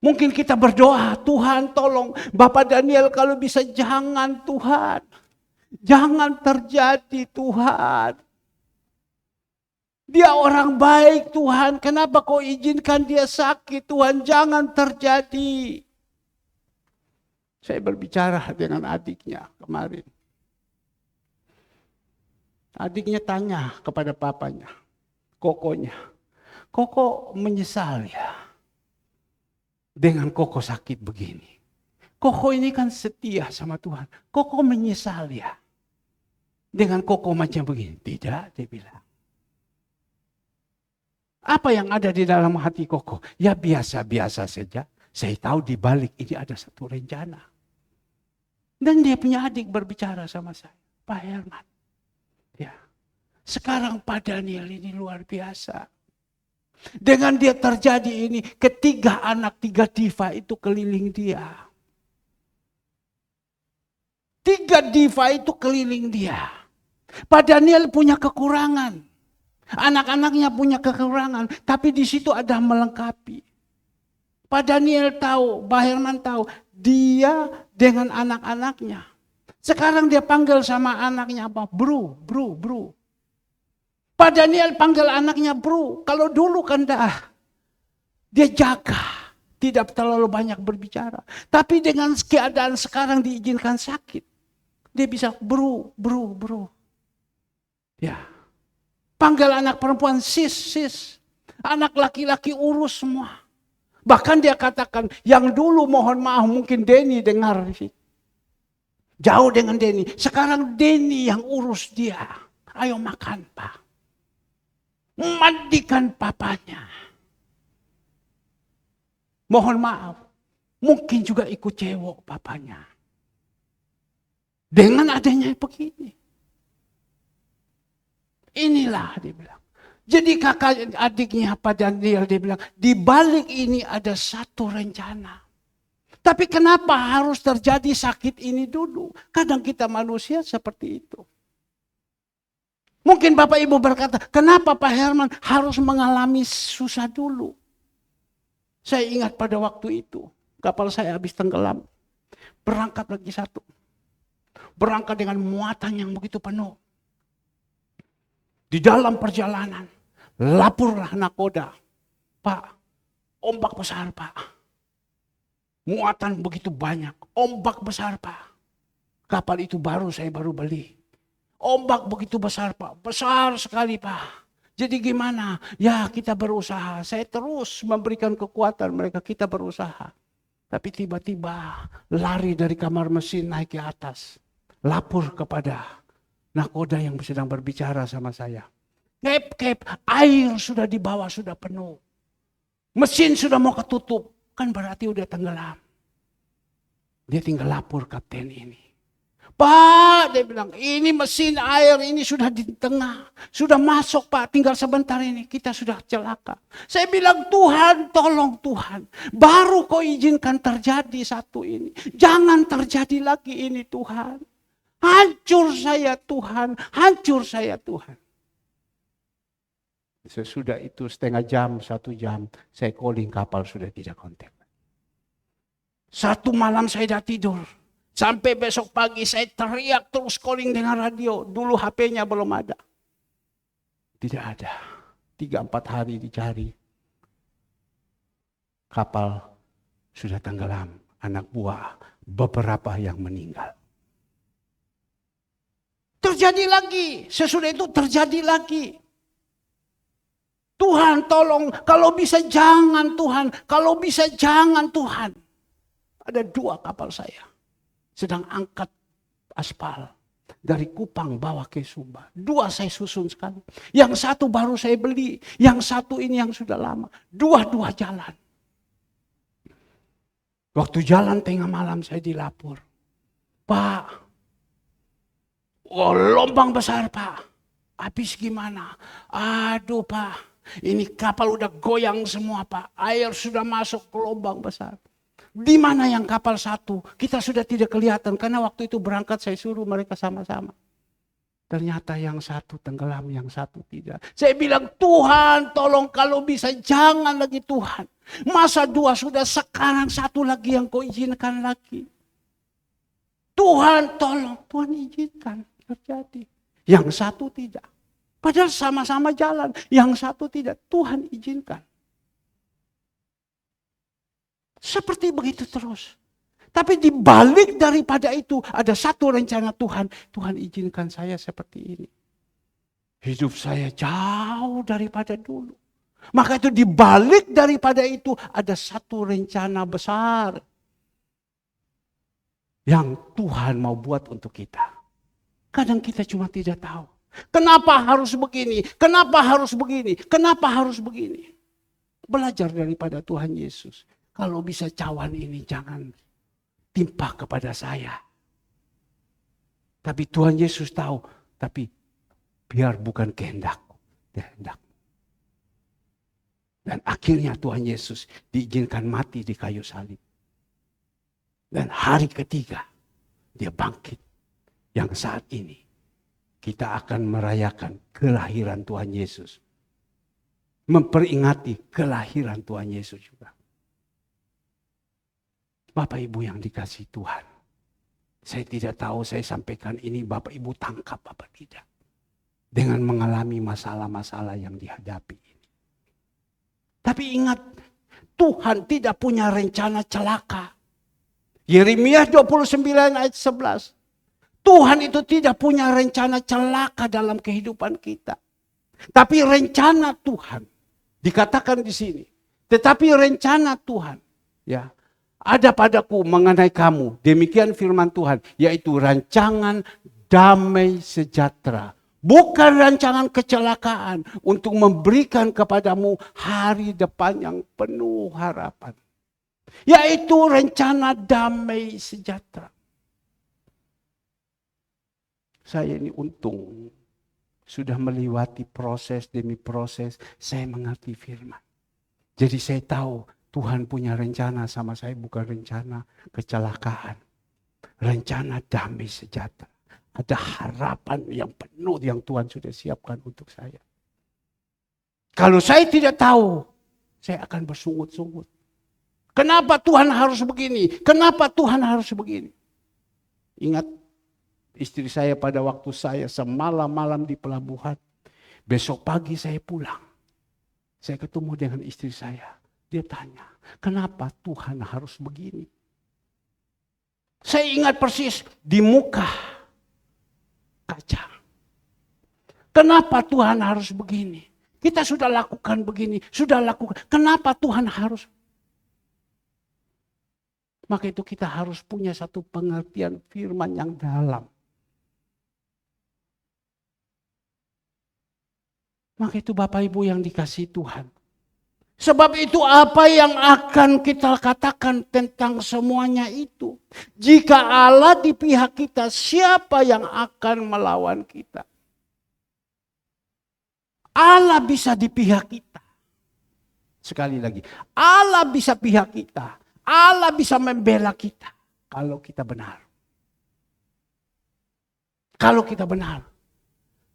Mungkin kita berdoa, Tuhan tolong. Bapak Daniel kalau bisa jangan Tuhan. Jangan terjadi Tuhan. Dia orang baik Tuhan. Kenapa kau izinkan dia sakit Tuhan? Jangan terjadi. Saya berbicara dengan adiknya kemarin. Adiknya tanya kepada papanya. Kokonya. Koko menyesal ya. Dengan Koko sakit begini. Koko ini kan setia sama Tuhan. Koko menyesal ya. Dengan Koko macam begini. Tidak, dia bilang. Apa yang ada di dalam hati Koko? Ya biasa-biasa saja. Saya tahu di balik ini ada satu rencana. Dan dia punya adik berbicara sama saya. Pak Herman. Ya. Sekarang Pak Daniel ini luar biasa. Dengan dia terjadi ini, ketiga anak, tiga diva itu keliling dia. Tiga diva itu keliling dia. Pak Daniel punya kekurangan. Anak-anaknya punya kekurangan. Tapi di situ ada melengkapi. Pak Daniel tahu, Pak Herman tahu. Dia dengan anak-anaknya. Sekarang dia panggil sama anaknya apa? Bro. Pak Daniel panggil anaknya bro. Kalau dulu kan dia jaga. Tidak terlalu banyak berbicara. Tapi dengan keadaan sekarang diizinkan sakit. Dia bisa bro. Ya. Panggil anak perempuan sis. Anak laki-laki urus semua. Bahkan dia katakan yang dulu mohon maaf mungkin Denny dengar. Jauh dengan Denny. Sekarang Denny yang urus dia. Ayo makan Pak. Mandikan papanya. Mohon maaf. Mungkin juga ikut cewek papanya. Dengan adanya begini. Inilah dia bilang. Jadi kakak adiknya Pak Daniel dia bilang. Di balik ini ada satu rencana. Tapi kenapa harus terjadi sakit ini dulu? Kadang kita manusia seperti itu. Mungkin Bapak Ibu berkata, kenapa Pak Herman harus mengalami susah dulu? Saya ingat pada waktu itu, kapal saya habis tenggelam. Berangkat lagi satu. Berangkat dengan muatan yang begitu penuh. Di dalam perjalanan, lapurlah nakoda. Pak, ombak besar Pak. Muatan begitu banyak. Ombak besar, Pak. Kapal itu saya baru beli. Ombak begitu besar, Pak. Besar sekali, Pak. Jadi gimana? Ya kita berusaha. Saya terus memberikan kekuatan mereka. Kita berusaha. Tapi tiba-tiba lari dari kamar mesin naik ke atas. Lapor kepada nakoda yang sedang berbicara sama saya. Kep, air sudah di bawah, sudah penuh. Mesin sudah mau ketutup. Kan berarti udah tenggelam. Dia tinggal lapor kapten ini. Pak, dia bilang, ini mesin air ini sudah di tengah. Sudah masuk, Pak, tinggal sebentar ini. Kita sudah celaka. Saya bilang, Tuhan, tolong Tuhan. Baru kau izinkan terjadi satu ini. Jangan terjadi lagi ini, Tuhan. Hancur saya, Tuhan. Hancur saya, Tuhan. Sesudah itu setengah jam, 1 jam, saya calling kapal sudah tidak kontak. Satu malam saya tidak tidur. Sampai besok pagi saya teriak terus calling dengan radio. Dulu HP-nya belum ada. Tidak ada. 3-4 hari dicari. Kapal sudah tenggelam. Anak buah beberapa yang meninggal. Terjadi lagi. Sesudah itu terjadi lagi. Tuhan tolong. Kalau bisa jangan Tuhan. Kalau bisa jangan Tuhan. Ada 2 kapal saya. Sedang angkat aspal dari Kupang bawa ke Sumba. 2 saya susun sekali. Yang 1 baru saya beli. Yang 1 ini yang sudah lama. 2 jalan. Waktu jalan tengah malam saya dilapor. Pak, lombang besar, Pak. Habis gimana? Aduh, Pak. Ini kapal udah goyang semua, Pak. Air sudah masuk ke lubang besar. Di mana yang kapal 1? Kita sudah tidak kelihatan karena waktu itu berangkat saya suruh mereka sama-sama. Ternyata yang 1 tenggelam, yang 1 tidak. Saya bilang, Tuhan tolong kalau bisa jangan lagi Tuhan. Masa 2 sudah, sekarang 1 lagi yang kau izinkan lagi. Tuhan tolong, Tuhan izinkan terjadi. Yang 1 tidak. Padahal sama-sama jalan, yang 1 tidak. Tuhan izinkan. Seperti begitu terus. Tapi di balik daripada itu ada satu rencana Tuhan. Tuhan izinkan saya seperti ini. Hidup saya jauh daripada dulu. Maka itu di balik daripada itu ada satu rencana besar. Yang Tuhan mau buat untuk kita. Kadang kita cuma tidak tahu. Kenapa harus begini? Kenapa harus begini? Kenapa harus begini? Belajar daripada Tuhan Yesus. Kalau bisa cawan ini jangan timpa kepada saya. Tapi Tuhan Yesus tahu. Tapi biar bukan kehendakku. Kehendakmu. Dan akhirnya Tuhan Yesus diizinkan mati di kayu salib. Dan hari ketiga dia bangkit. Yang saat ini kita akan merayakan kelahiran Tuhan Yesus. Memperingati kelahiran Tuhan Yesus juga. Bapak Ibu yang dikasihi Tuhan. Saya tidak tahu saya sampaikan ini Bapak Ibu tangkap apa tidak. Dengan mengalami masalah-masalah yang dihadapi ini. Tapi ingat, Tuhan tidak punya rencana celaka. Yeremia 29 ayat 11. Tuhan itu tidak punya rencana celaka dalam kehidupan kita. Tapi rencana Tuhan. Dikatakan di sini. Tetapi rencana Tuhan. Ya. Ada padaku mengenai kamu. Demikian firman Tuhan. Yaitu rancangan damai sejahtera. Bukan rancangan kecelakaan. Untuk memberikan kepadamu hari depan yang penuh harapan. Yaitu rencana damai sejahtera. Saya ini untung. Sudah melewati proses demi proses. Saya mengerti firman. Jadi saya tahu. Tuhan punya rencana sama saya bukan rencana kecelakaan. Rencana damai sejahtera. Ada harapan yang penuh yang Tuhan sudah siapkan untuk saya. Kalau saya tidak tahu, saya akan bersungut-sungut. Kenapa Tuhan harus begini? Kenapa Tuhan harus begini? Ingat istri saya pada waktu saya semalam-malam di pelabuhan. Besok pagi saya pulang. Saya ketemu dengan istri saya. Dia tanya, kenapa Tuhan harus begini? Saya ingat persis di muka kaca. Kenapa Tuhan harus begini? Kita sudah lakukan begini, sudah lakukan. Kenapa Tuhan harus? Maka itu kita harus punya satu pengertian firman yang dalam. Maka itu Bapak Ibu yang dikasihi Tuhan. Sebab itu apa yang akan kita katakan tentang semuanya itu? Jika Allah di pihak kita, siapa yang akan melawan kita? Allah bisa di pihak kita. Sekali lagi, Allah bisa pihak kita. Allah bisa membela kita kalau kita benar. Kalau kita benar.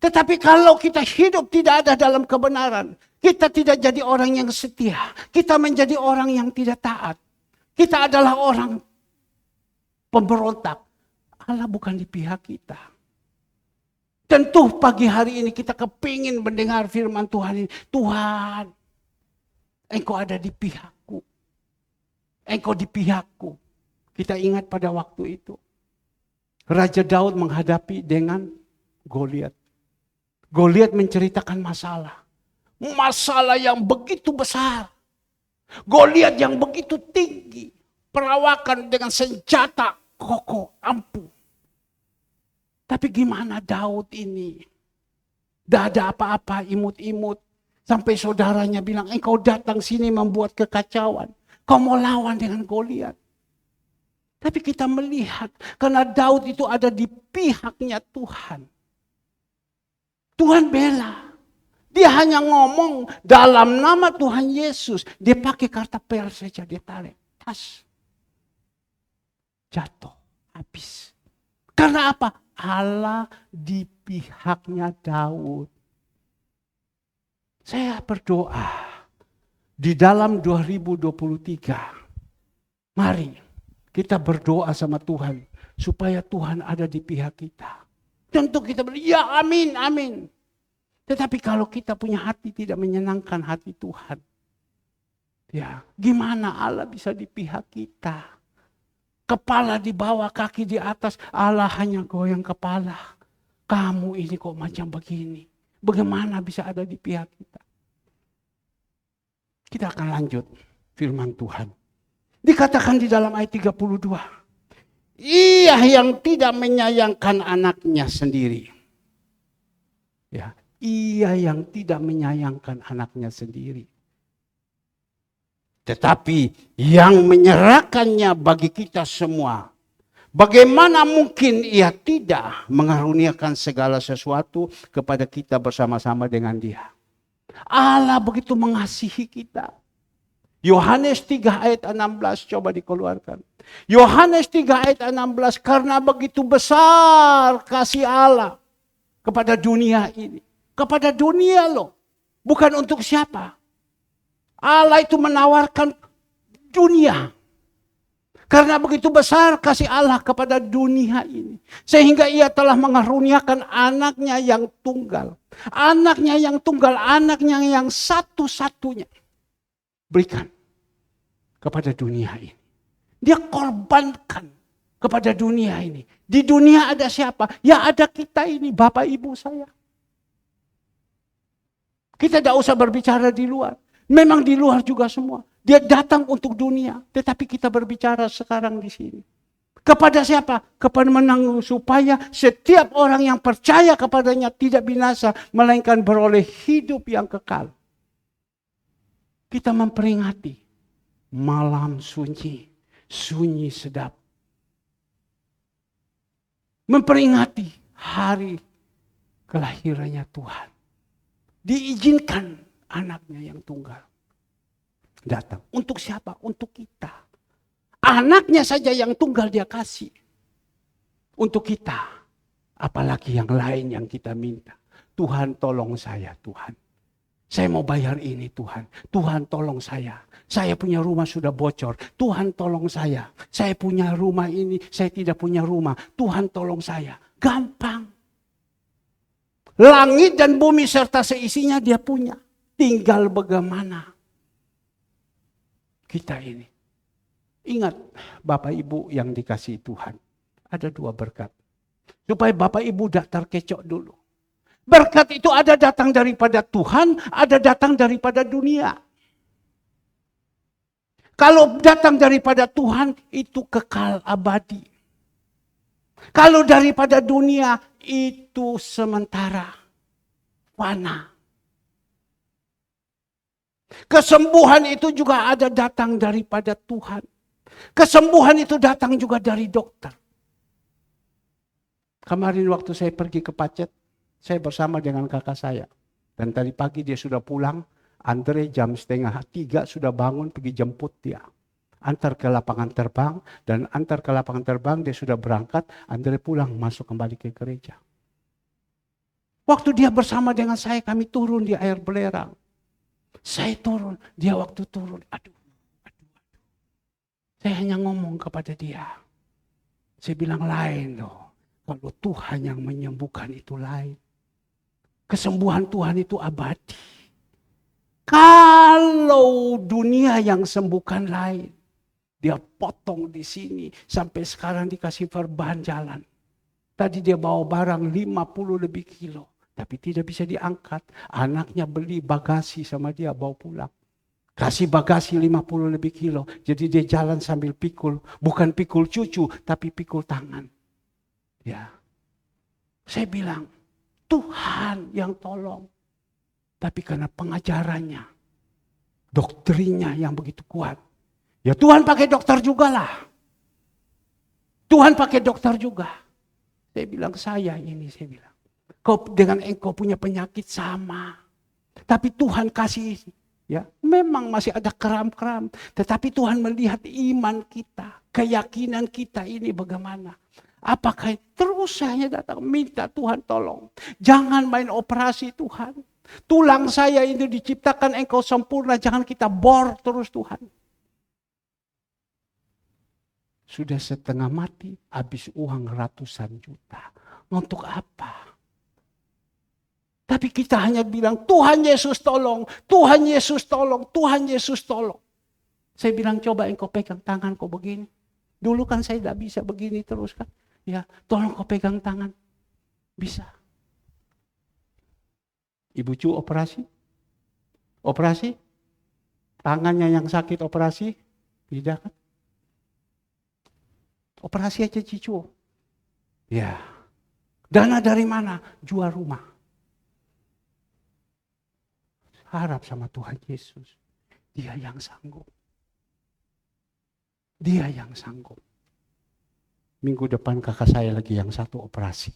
Tetapi kalau kita hidup tidak ada dalam kebenaran, kita tidak jadi orang yang setia. Kita menjadi orang yang tidak taat. Kita adalah orang pemberontak. Allah bukan di pihak kita. Tentu pagi hari ini kita kepingin mendengar firman Tuhan ini. Tuhan, Engkau ada di pihakku. Engkau di pihakku. Kita ingat pada waktu itu. Raja Daud menghadapi dengan Goliat. Goliat menceritakan masalah. Masalah yang begitu besar. Goliat yang begitu tinggi. Perawakan dengan senjata kokoh, ampuh. Tapi gimana Daud ini? Tidak ada apa-apa, imut-imut. Sampai saudaranya bilang, engkau datang sini membuat kekacauan. Kau mau lawan dengan Goliat. Tapi kita melihat, karena Daud itu ada di pihaknya Tuhan. Tuhan bela. Dia hanya ngomong dalam nama Tuhan Yesus. Dia pakai kartapel saja, dia tarik. Tas. Jatuh, habis. Karena apa? Allah di pihaknya Daud. Saya berdoa di dalam 2023. Mari kita berdoa sama Tuhan supaya Tuhan ada di pihak kita. Tentu kita bilang, ya amin, amin. Tetapi kalau kita punya hati tidak menyenangkan hati Tuhan. Ya, gimana Allah bisa di pihak kita? Kepala di bawah, kaki di atas, Allah hanya goyang kepala. Kamu ini kok macam begini. Bagaimana bisa ada di pihak kita? Kita akan lanjut firman Tuhan. Dikatakan di dalam ayat 32. Ia yang tidak menyayangkan anaknya sendiri. Ya, ia yang tidak menyayangkan anaknya sendiri. Tetapi yang menyerahkannya bagi kita semua. Bagaimana mungkin ia tidak mengaruniakan segala sesuatu kepada kita bersama-sama dengan dia. Allah begitu mengasihi kita. Yohanes 3 ayat 16 coba dikeluarkan. Yohanes 3 ayat 16, karena begitu besar kasih Allah kepada dunia ini. Kepada dunia loh. Bukan untuk siapa. Allah itu menawarkan dunia. Karena begitu besar kasih Allah kepada dunia ini. Sehingga ia telah mengaruniakan anaknya yang tunggal. Anaknya yang tunggal, anaknya yang satu-satunya. Berikan kepada dunia ini. Dia korbankan kepada dunia ini. Di dunia ada siapa? Ya ada kita ini, Bapak Ibu saya. Kita tidak usah berbicara di luar. Memang di luar juga semua. Dia datang untuk dunia. Tetapi kita berbicara sekarang di sini. Kepada siapa? Kepada menang supaya setiap orang yang percaya kepadanya tidak binasa. Melainkan beroleh hidup yang kekal. Kita memperingati malam sunyi. Sunyi sedap. Memperingati hari kelahirannya Tuhan. Diizinkan anaknya yang tunggal datang. Untuk siapa? Untuk kita. Anaknya saja yang tunggal dia kasih. Untuk kita. Apalagi yang lain yang kita minta. Tuhan tolong saya Tuhan. Saya mau bayar ini Tuhan. Tuhan tolong saya. Saya punya rumah sudah bocor. Tuhan tolong saya. Saya punya rumah ini. Saya tidak punya rumah. Tuhan tolong saya. Gampang. Langit dan bumi serta seisinya dia punya. Tinggal bagaimana kita ini. Ingat, Bapak Ibu yang dikasihi Tuhan, ada 2 berkat. Supaya Bapak Ibu tidak terkecoh dulu. Berkat itu ada datang daripada Tuhan, ada datang daripada dunia. Kalau datang daripada Tuhan, itu kekal abadi. Kalau daripada dunia, itu sementara, fana. Kesembuhan itu juga ada datang daripada Tuhan. Kesembuhan itu datang juga dari dokter. Kemarin waktu saya pergi ke Pacet, saya bersama dengan kakak saya. Dan tadi pagi dia sudah pulang, Andre jam 2:30 sudah bangun pergi jemput dia. Antar ke lapangan terbang, dan antar ke lapangan terbang dia sudah berangkat, Andre pulang masuk kembali ke gereja. Waktu dia bersama dengan saya, kami turun di air belerang. Saya turun, dia waktu turun, aduh. Saya hanya ngomong kepada dia. Saya bilang lain loh. Kalau Tuhan yang menyembuhkan itu lain. Kesembuhan Tuhan itu abadi. Kalau dunia yang sembuhkan lain. Dia potong di sini. Sampai sekarang dikasih perban jalan. Tadi dia bawa barang 50 lebih kilo. Tapi tidak bisa diangkat. Anaknya beli bagasi sama dia bawa pulang. Kasih bagasi 50 lebih kilo. Jadi dia jalan sambil pikul. Bukan pikul cucu, tapi pikul tangan. Ya. Saya bilang, Tuhan yang tolong. Tapi karena pengajarannya, doktrinnya yang begitu kuat. Ya Tuhan pakai dokter juga lah. Tuhan pakai dokter juga. Saya bilang, saya bilang. Kau dengan engkau punya penyakit sama. Tapi Tuhan kasih. Ya, memang masih ada kram-kram, tetapi Tuhan melihat iman kita, keyakinan kita ini bagaimana. Apakah terus saya datang minta Tuhan tolong. Jangan main operasi Tuhan. Tulang saya itu diciptakan engkau sempurna, jangan kita bor terus Tuhan. Sudah setengah mati, habis uang ratusan juta. Untuk apa? Tapi kita hanya bilang, Tuhan Yesus tolong, Tuhan Yesus tolong, Tuhan Yesus tolong. Saya bilang, coba engkau pegang tangan kau begini. Dulu kan saya tidak bisa begini terus kan. Ya, tolong kau pegang tangan. Bisa. Ibu Cu operasi? Operasi? Tangannya yang sakit operasi? Tidak kan? Operasi aja Cicu. Ya. Dana dari mana? Jual rumah. Harap sama Tuhan Yesus. Dia yang sanggup. Dia yang sanggup. Minggu depan kakak saya lagi yang satu operasi.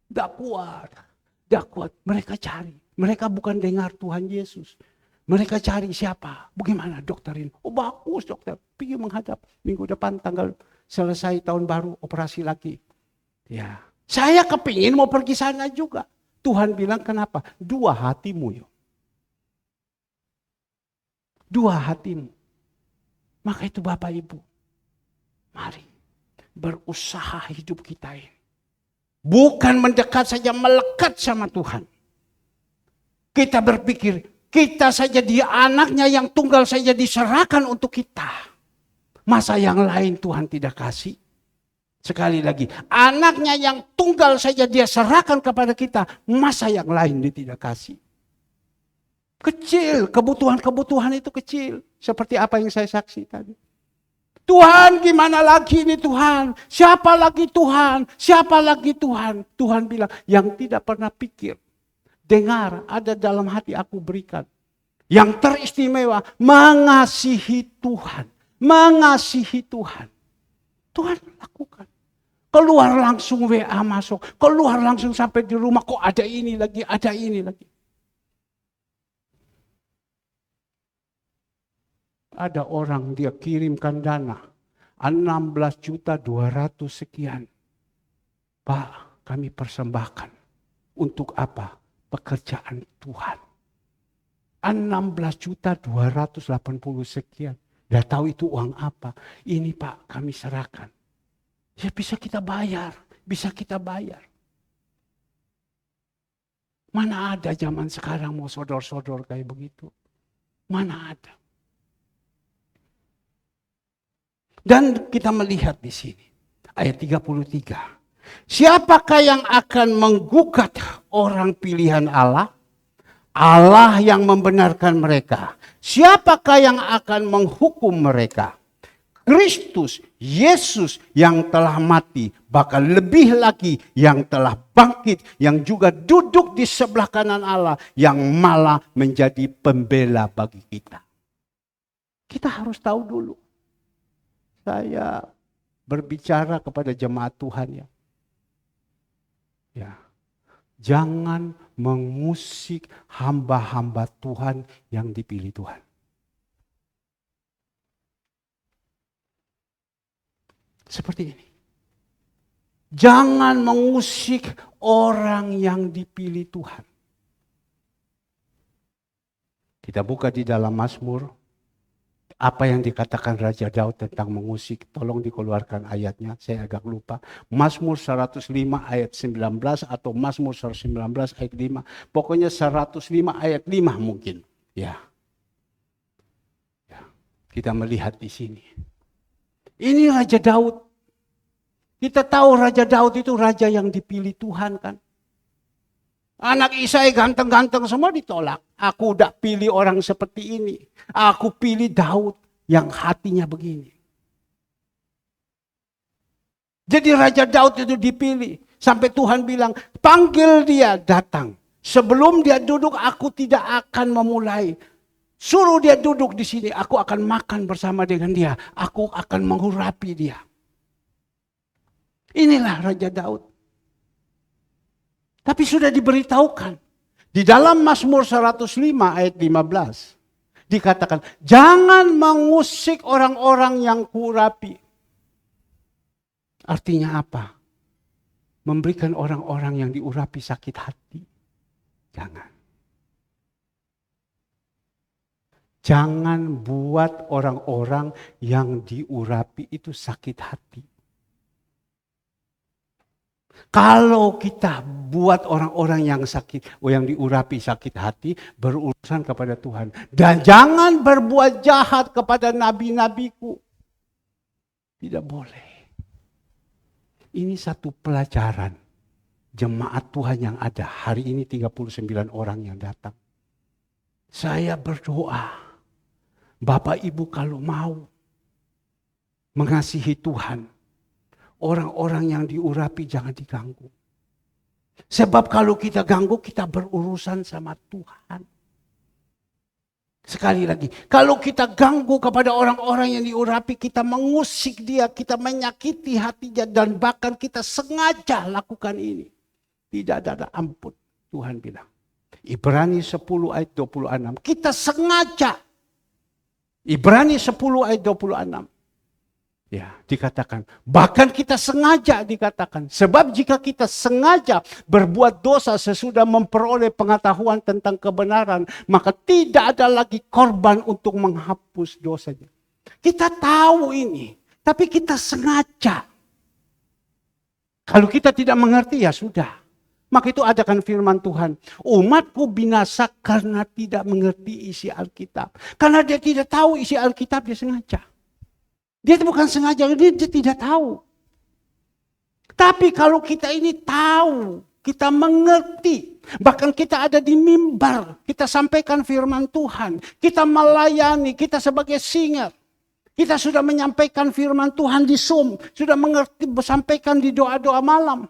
Tidak kuat. Tidak kuat. Mereka cari. Mereka bukan dengar Tuhan Yesus. Mereka cari siapa? Bagaimana dokterin? Oh bagus dokter. Pergi menghadap. Minggu depan tanggal selesai tahun baru operasi lagi. Ya. Saya kepingin mau pergi sana juga. Tuhan bilang kenapa? 2 hatimu yuk. 2 hatimu. Maka itu Bapak Ibu. Mari. Berusaha hidup kita ini. Bukan mendekat saja, melekat sama Tuhan. Kita berpikir, kita saja dia anaknya yang tunggal saja diserahkan untuk kita. Masa yang lain Tuhan tidak kasih? Sekali lagi, anaknya yang tunggal saja dia serahkan kepada kita. Masa yang lain dia tidak kasih? Kecil, kebutuhan-kebutuhan itu kecil. Seperti apa yang saya saksi tadi. Tuhan gimana lagi ini Tuhan? Siapa lagi Tuhan? Siapa lagi Tuhan? Tuhan bilang, yang tidak pernah pikir. Dengar, ada dalam hati aku berikan. Yang teristimewa, mengasihi Tuhan. Mengasihi Tuhan. Tuhan lakukan. Keluar langsung WA masuk. Keluar langsung sampai di rumah, kok ada ini lagi, ada ini lagi. Ada orang dia kirimkan dana 16.200.000 sekian. Pak, kami persembahkan. Untuk apa? Pekerjaan Tuhan. 16.280.000 sekian. Tidak tahu itu uang apa. Ini Pak, kami serahkan. Ya bisa kita bayar. Bisa kita bayar. Mana ada zaman sekarang mau sodor-sodor kayak begitu. Mana ada. Dan kita melihat di sini, ayat 33. Siapakah yang akan menggugat orang pilihan Allah? Allah yang membenarkan mereka. Siapakah yang akan menghukum mereka? Kristus, Yesus yang telah mati, bahkan lebih lagi yang telah bangkit, yang juga duduk di sebelah kanan Allah, yang malah menjadi pembela bagi kita. Kita harus tahu dulu. Saya berbicara kepada jemaat Tuhan ya. Jangan mengusik hamba-hamba Tuhan yang dipilih Tuhan. Seperti ini. Jangan mengusik orang yang dipilih Tuhan. Kita buka di dalam Mazmur. Apa yang dikatakan Raja Daud tentang mengusik. Tolong dikeluarkan ayatnya. Saya agak lupa. Mazmur 105 ayat 19 atau Mazmur 119 ayat 5. Pokoknya 105 ayat 5 mungkin. Ya. Kita melihat di sini. Ini Raja Daud. Kita tahu Raja Daud itu raja yang dipilih Tuhan kan. Anak Isai ganteng-ganteng semua ditolak. Aku udah pilih orang seperti ini. Aku pilih Daud yang hatinya begini. Jadi Raja Daud itu dipilih. Sampai Tuhan bilang, panggil dia datang. Sebelum dia duduk, aku tidak akan memulai. Suruh dia duduk di sini. Aku akan makan bersama dengan dia. Aku akan mengurapi dia. Inilah Raja Daud. Tapi sudah diberitahukan. Di dalam Mazmur 105 ayat 15. Dikatakan, jangan mengusik orang-orang yang kuurapi. Artinya apa? Memberikan orang-orang yang diurapi sakit hati. Jangan. Jangan buat orang-orang yang diurapi itu sakit hati. Kalau kita buat orang-orang yang sakit, yang diurapi sakit hati, berurusan kepada Tuhan. Dan jangan berbuat jahat kepada nabi-nabiku. Tidak boleh. Ini satu pelajaran jemaat Tuhan yang ada. Hari ini 39 orang yang datang. Saya berdoa, Bapak Ibu kalau mau mengasihi Tuhan, orang-orang yang diurapi jangan diganggu. Sebab kalau kita ganggu, kita berurusan sama Tuhan. Sekali lagi, kalau kita ganggu kepada orang-orang yang diurapi, kita mengusik dia, kita menyakiti hatinya, dan bahkan kita sengaja lakukan ini. Tidak ada ampun, Tuhan bilang. Ibrani 10 ayat 26, kita sengaja. Ibrani 10 ayat 26. Ya, dikatakan. Bahkan kita sengaja dikatakan. Sebab jika kita sengaja berbuat dosa sesudah memperoleh pengetahuan tentang kebenaran, maka tidak ada lagi korban untuk menghapus dosanya. Kita tahu ini, tapi kita sengaja. Kalau kita tidak mengerti ya sudah. Maka itu adakan firman Tuhan. Umatku binasa karena tidak mengerti isi Alkitab. Karena dia tidak tahu isi Alkitab, dia sengaja. Dia bukan sengaja, dia tidak tahu. Tapi kalau kita ini tahu, kita mengerti. Bahkan kita ada di mimbar, kita sampaikan firman Tuhan. Kita melayani, kita sebagai singer. Kita sudah menyampaikan firman Tuhan di Zoom. Sudah mengerti, sampaikan di doa-doa malam.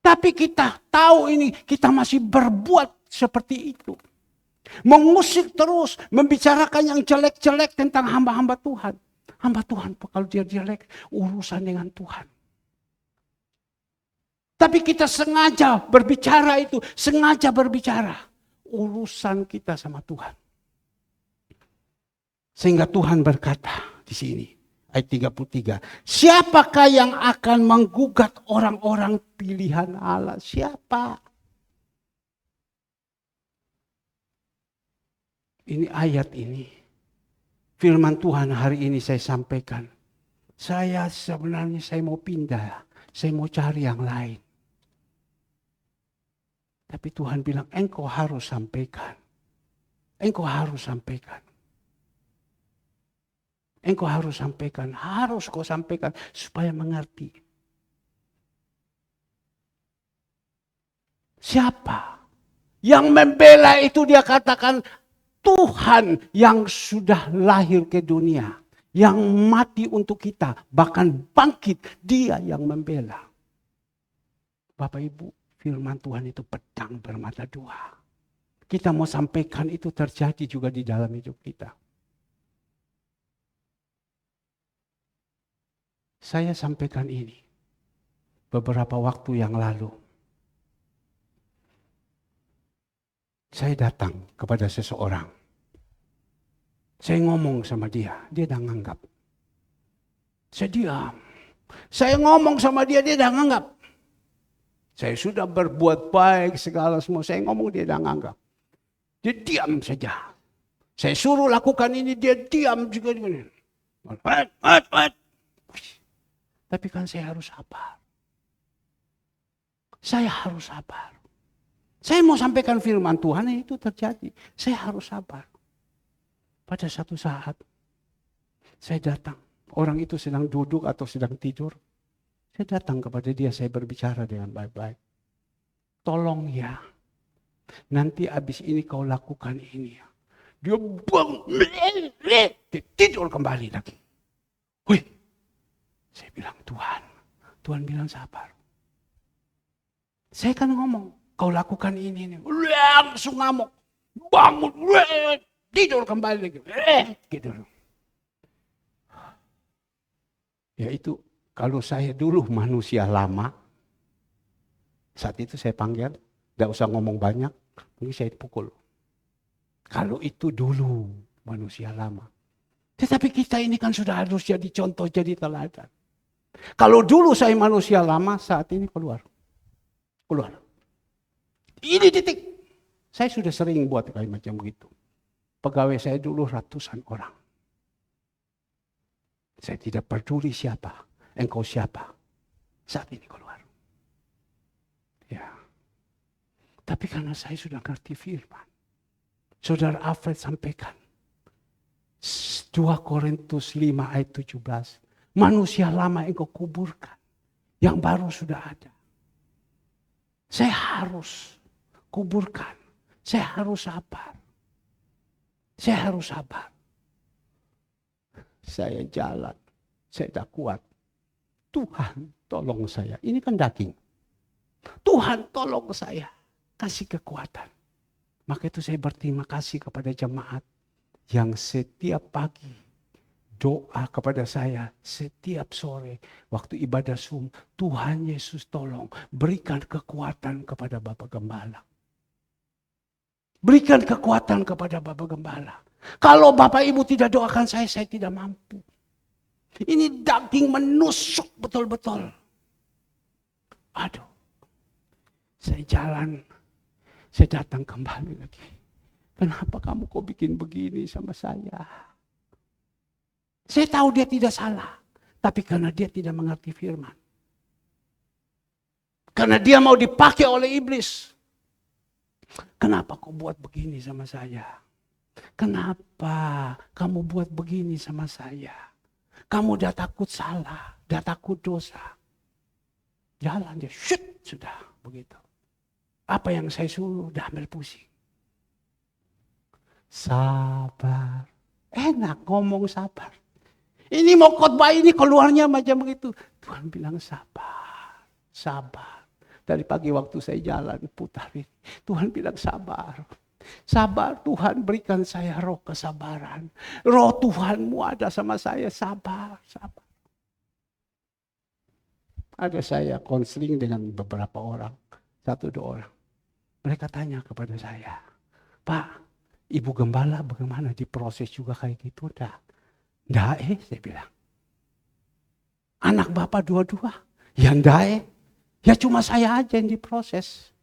Tapi kita tahu ini, kita masih berbuat seperti itu. Mengusik terus, membicarakan yang jelek-jelek tentang hamba-hamba Tuhan. Hamba Tuhan, kalau dia jelek, urusan dengan Tuhan. Tapi kita sengaja berbicara itu, sengaja berbicara. Urusan kita sama Tuhan. Sehingga Tuhan berkata di sini, ayat 33. Siapakah yang akan menggugat orang-orang pilihan Allah? Siapa? Ini ayat ini, firman Tuhan hari ini saya sampaikan. Saya mau pindah, saya mau cari yang lain. Tapi Tuhan bilang, engkau harus sampaikan. Engkau harus sampaikan. Engkau harus sampaikan, harus kau sampaikan supaya mengerti. Siapa? Yang membela itu dia katakan Tuhan yang sudah lahir ke dunia. Yang mati untuk kita, bahkan bangkit, dia yang membela. Bapak Ibu, firman Tuhan itu pedang bermata dua. Kita mau sampaikan itu terjadi juga di dalam hidup kita. Saya sampaikan ini beberapa waktu yang lalu. Saya datang kepada seseorang. Saya ngomong sama dia dah nganggap. Saya diam. Saya ngomong sama dia dah nganggap. Saya sudah berbuat baik segala semua. Saya ngomong dia dah nganggap. Dia diam saja. Saya suruh lakukan ini, dia diam juga. Tapi kan saya harus sabar. Saya harus sabar. Saya mau sampaikan firman Tuhan itu terjadi. Saya harus sabar. Pada satu saat, saya datang. Orang itu sedang duduk atau sedang tidur. Saya datang kepada dia, saya berbicara dengan baik-baik. Tolong ya, nanti habis ini kau lakukan ini ya. Dia dia tidur kembali lagi. Wih, saya bilang Tuhan bilang sabar. Saya kan ngomong, kau lakukan ini. Langsung ngamuk, bangun, tidur kembali lagi. Gitu. Ya itu, kalau saya dulu manusia lama, saat itu saya panggil, tidak usah ngomong banyak, mungkin saya pukul. Kalau itu dulu manusia lama. Tetapi kita ini kan sudah harus jadi contoh, jadi teladan. Kalau dulu saya manusia lama, saat ini keluar. Ini titik. Saya sudah sering buat kayak macam begitu. Pegawai saya dulu ratusan orang. Saya tidak peduli siapa, engkau siapa. Saat ini keluar. Ya. Tapi karena saya sudah ngerti firman. Saudara Alfred sampaikan. 2 Korintus 5 ayat 17. Manusia lama engkau kuburkan. Yang baru sudah ada. Saya harus kuburkan. Saya harus sabar. Saya harus sabar. Saya jalan. Saya tidak kuat. Tuhan tolong saya. Ini kan daging. Tuhan tolong saya. Kasih kekuatan. Maka itu saya berterima kasih kepada jemaat. Yang setiap pagi doa kepada saya setiap sore waktu ibadah Zoom, Tuhan Yesus tolong berikan kekuatan kepada Bapak Gembala. Berikan kekuatan kepada Bapak Gembala. Kalau Bapak Ibu tidak doakan saya tidak mampu. Ini daging menusuk betul-betul. Aduh. Saya jalan, saya datang kembali lagi. Kenapa kamu kok bikin begini sama saya? Saya tahu dia tidak salah. Tapi karena dia tidak mengerti firman. Karena dia mau dipakai oleh iblis. Kenapa kau buat begini sama saya? Kenapa kamu buat begini sama saya? Kamu udah takut salah, udah takut dosa. Jalan dia, sudah begitu. Apa yang saya suruh, udah ambil pusing. Sabar. Enak ngomong sabar. Ini mau khotbah ini keluarnya macam begitu. Tuhan bilang sabar. Sabar. Dari pagi waktu saya jalan putar ini. Tuhan bilang sabar. Sabar, Tuhan berikan saya roh kesabaran. Roh Tuhanmu ada sama saya. Sabar. Sabar. Ada saya konseling dengan beberapa orang. 1-2 orang. Mereka tanya kepada saya. Pak, Ibu Gembala bagaimana diproses juga kayak gitu? Enggak, saya bilang. Anak Bapak 2-2. Ya enggak, ya cuma saya aja yang diproses.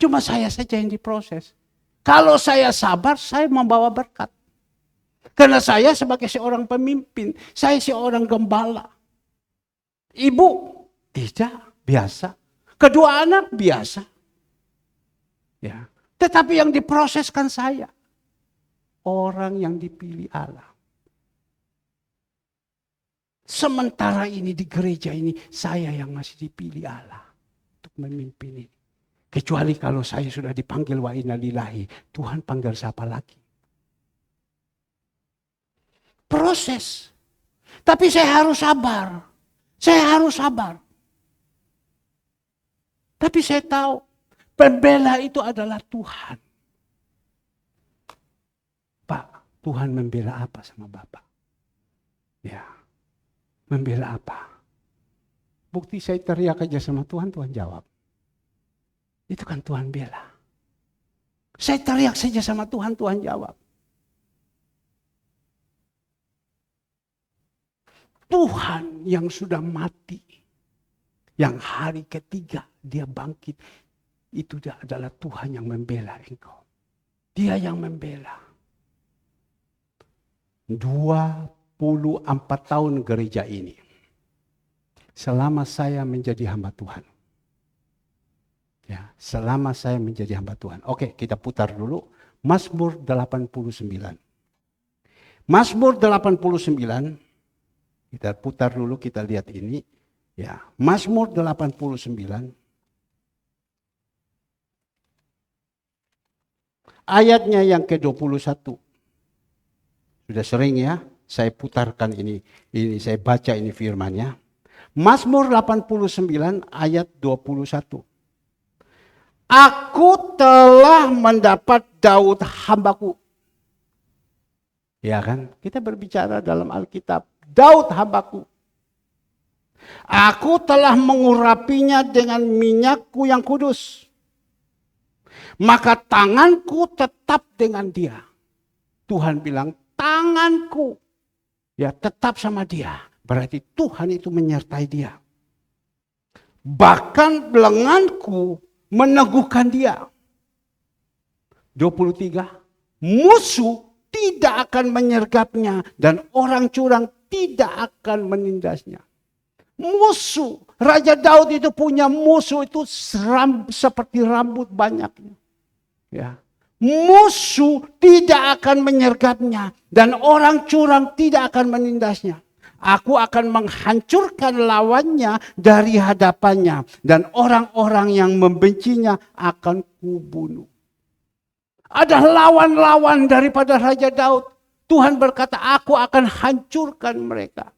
Cuma saya saja yang diproses. Kalau saya sabar, saya membawa berkat. Karena saya sebagai seorang pemimpin, saya seorang gembala. Ibu tidak biasa. Kedua anak biasa. Ya. Tetapi yang diproseskan saya. Orang yang dipilih Allah. Sementara ini di gereja ini, saya yang masih dipilih Allah untuk memimpin ini. Kecuali kalau saya sudah dipanggil wa inna lillahi, Tuhan panggil siapa lagi? Proses. Tapi saya harus sabar. Saya harus sabar. Tapi saya tahu, pembela itu adalah Tuhan. Pak, Tuhan membela apa sama Bapak? Ya, membela apa? Bukti saya teriak aja sama Tuhan, Tuhan jawab. Itu kan Tuhan bela. Saya teriak saja sama Tuhan, Tuhan jawab. Tuhan yang sudah mati, yang hari ketiga dia bangkit, itu adalah Tuhan yang membela engkau. Dia yang membela. 24 tahun gereja ini, selama saya menjadi hamba Tuhan. Ya, selama saya menjadi hamba Tuhan. Oke, kita putar dulu. Mazmur 89. Mazmur 89. Kita putar dulu, kita lihat ini. Ya, Mazmur 89. Ayatnya yang ke-21. Sudah sering ya, saya putarkan ini saya baca ini firman-Nya. Mazmur 89 ayat 21. Aku telah mendapat Daud hambaku. Ya kan? Kita berbicara dalam Alkitab. Daud hambaku. Aku telah mengurapinya dengan minyakku yang kudus. Maka tanganku tetap dengan dia. Tuhan bilang, tanganku ya tetap sama dia. Berarti Tuhan itu menyertai dia. Bahkan lenganku meneguhkan dia. 23. Musuh tidak akan menyergapnya dan orang curang tidak akan menindasnya. Musuh. Raja Daud itu punya musuh itu seperti rambut banyaknya. Ya. Musuh tidak akan menyergapnya dan orang curang tidak akan menindasnya. Aku akan menghancurkan lawannya dari hadapannya dan orang-orang yang membencinya akan kubunuh. Ada lawan-lawan daripada Raja Daud. Tuhan berkata, aku akan hancurkan mereka.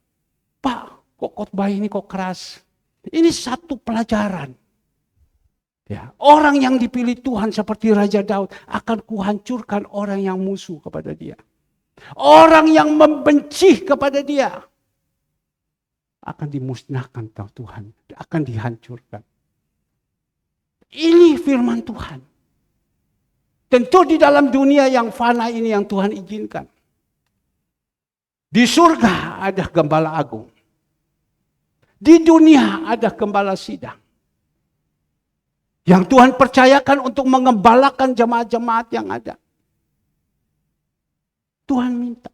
Pak, kok khotbah ini kok keras? Ini satu pelajaran. Ya, orang yang dipilih Tuhan seperti Raja Daud akan kuhancurkan orang yang musuh kepada dia. Orang yang membenci kepada dia akan dimusnahkan Tuhan, akan dihancurkan. Ini firman Tuhan. Tentu di dalam dunia yang fana ini yang Tuhan izinkan. Di surga ada gembala agung. Di dunia ada gembala sidang. Yang Tuhan percayakan untuk mengembalakan jemaat-jemaat yang ada. Tuhan minta.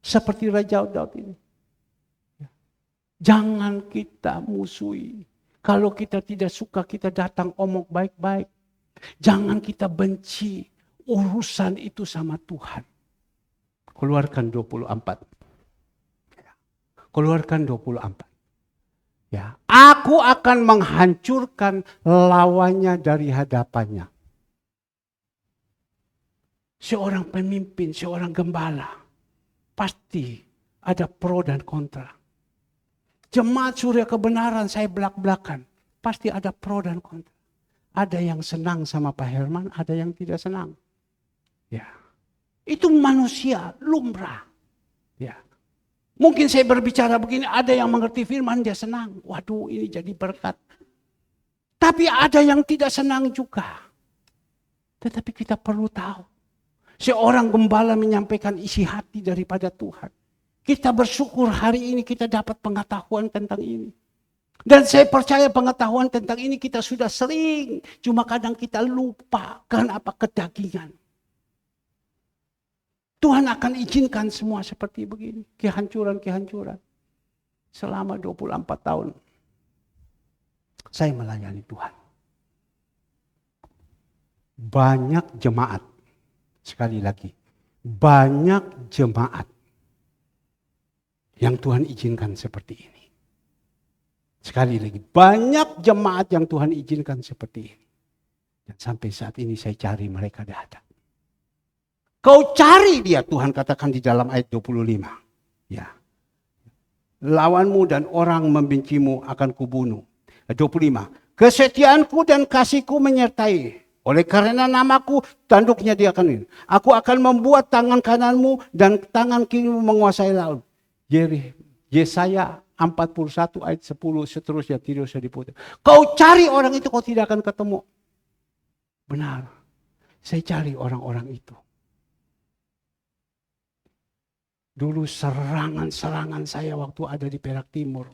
Seperti Raja Daud ini. Jangan kita musuhi. Kalau kita tidak suka, kita datang omong baik-baik. Jangan kita benci. Urusan itu sama Tuhan. Keluarkan 24. Keluarkan 24. Ya, aku akan menghancurkan lawannya dari hadapannya. Seorang pemimpin, seorang gembala, pasti ada pro dan kontra. Jemaat Surya Kebenaran saya belak-belakan, pasti ada pro dan kontra. Ada yang senang sama Pak Herman, ada yang tidak senang. Ya, itu manusia lumrah. Ya. Mungkin saya berbicara begini, ada yang mengerti firman, dia senang. Waduh, ini jadi berkat. Tapi ada yang tidak senang juga. Tetapi kita perlu tahu. Seorang gembala menyampaikan isi hati daripada Tuhan. Kita bersyukur hari ini kita dapat pengetahuan tentang ini. Dan saya percaya pengetahuan tentang ini kita sudah sering. Cuma kadang kita lupa karena apa? Kedagingan. Tuhan akan izinkan semua seperti begini. Kehancuran-kehancuran. Selama 24 tahun. Saya melayani Tuhan. Banyak jemaat. Sekali lagi. Banyak jemaat. yang Tuhan izinkan seperti ini. Sekali lagi, banyak jemaat yang Tuhan izinkan seperti ini. Dan sampai saat ini saya cari mereka tidak ada. Kau cari dia, Tuhan katakan di dalam ayat 25. Ya. Lawanmu dan orang membencimu akan kubunuh. 25. Kesetiaanku dan kasihku menyertai. Oleh karena namaku, tanduknya dia akan ini. Aku akan membuat tangan kananmu dan tangan kirimu menguasai laut. Yesaya 41 ayat 10 seterusnya tidak usah diputar. Kau cari orang itu, kau tidak akan ketemu. Benar. Saya cari orang-orang itu. Dulu serangan-serangan saya waktu ada di Perak Timur.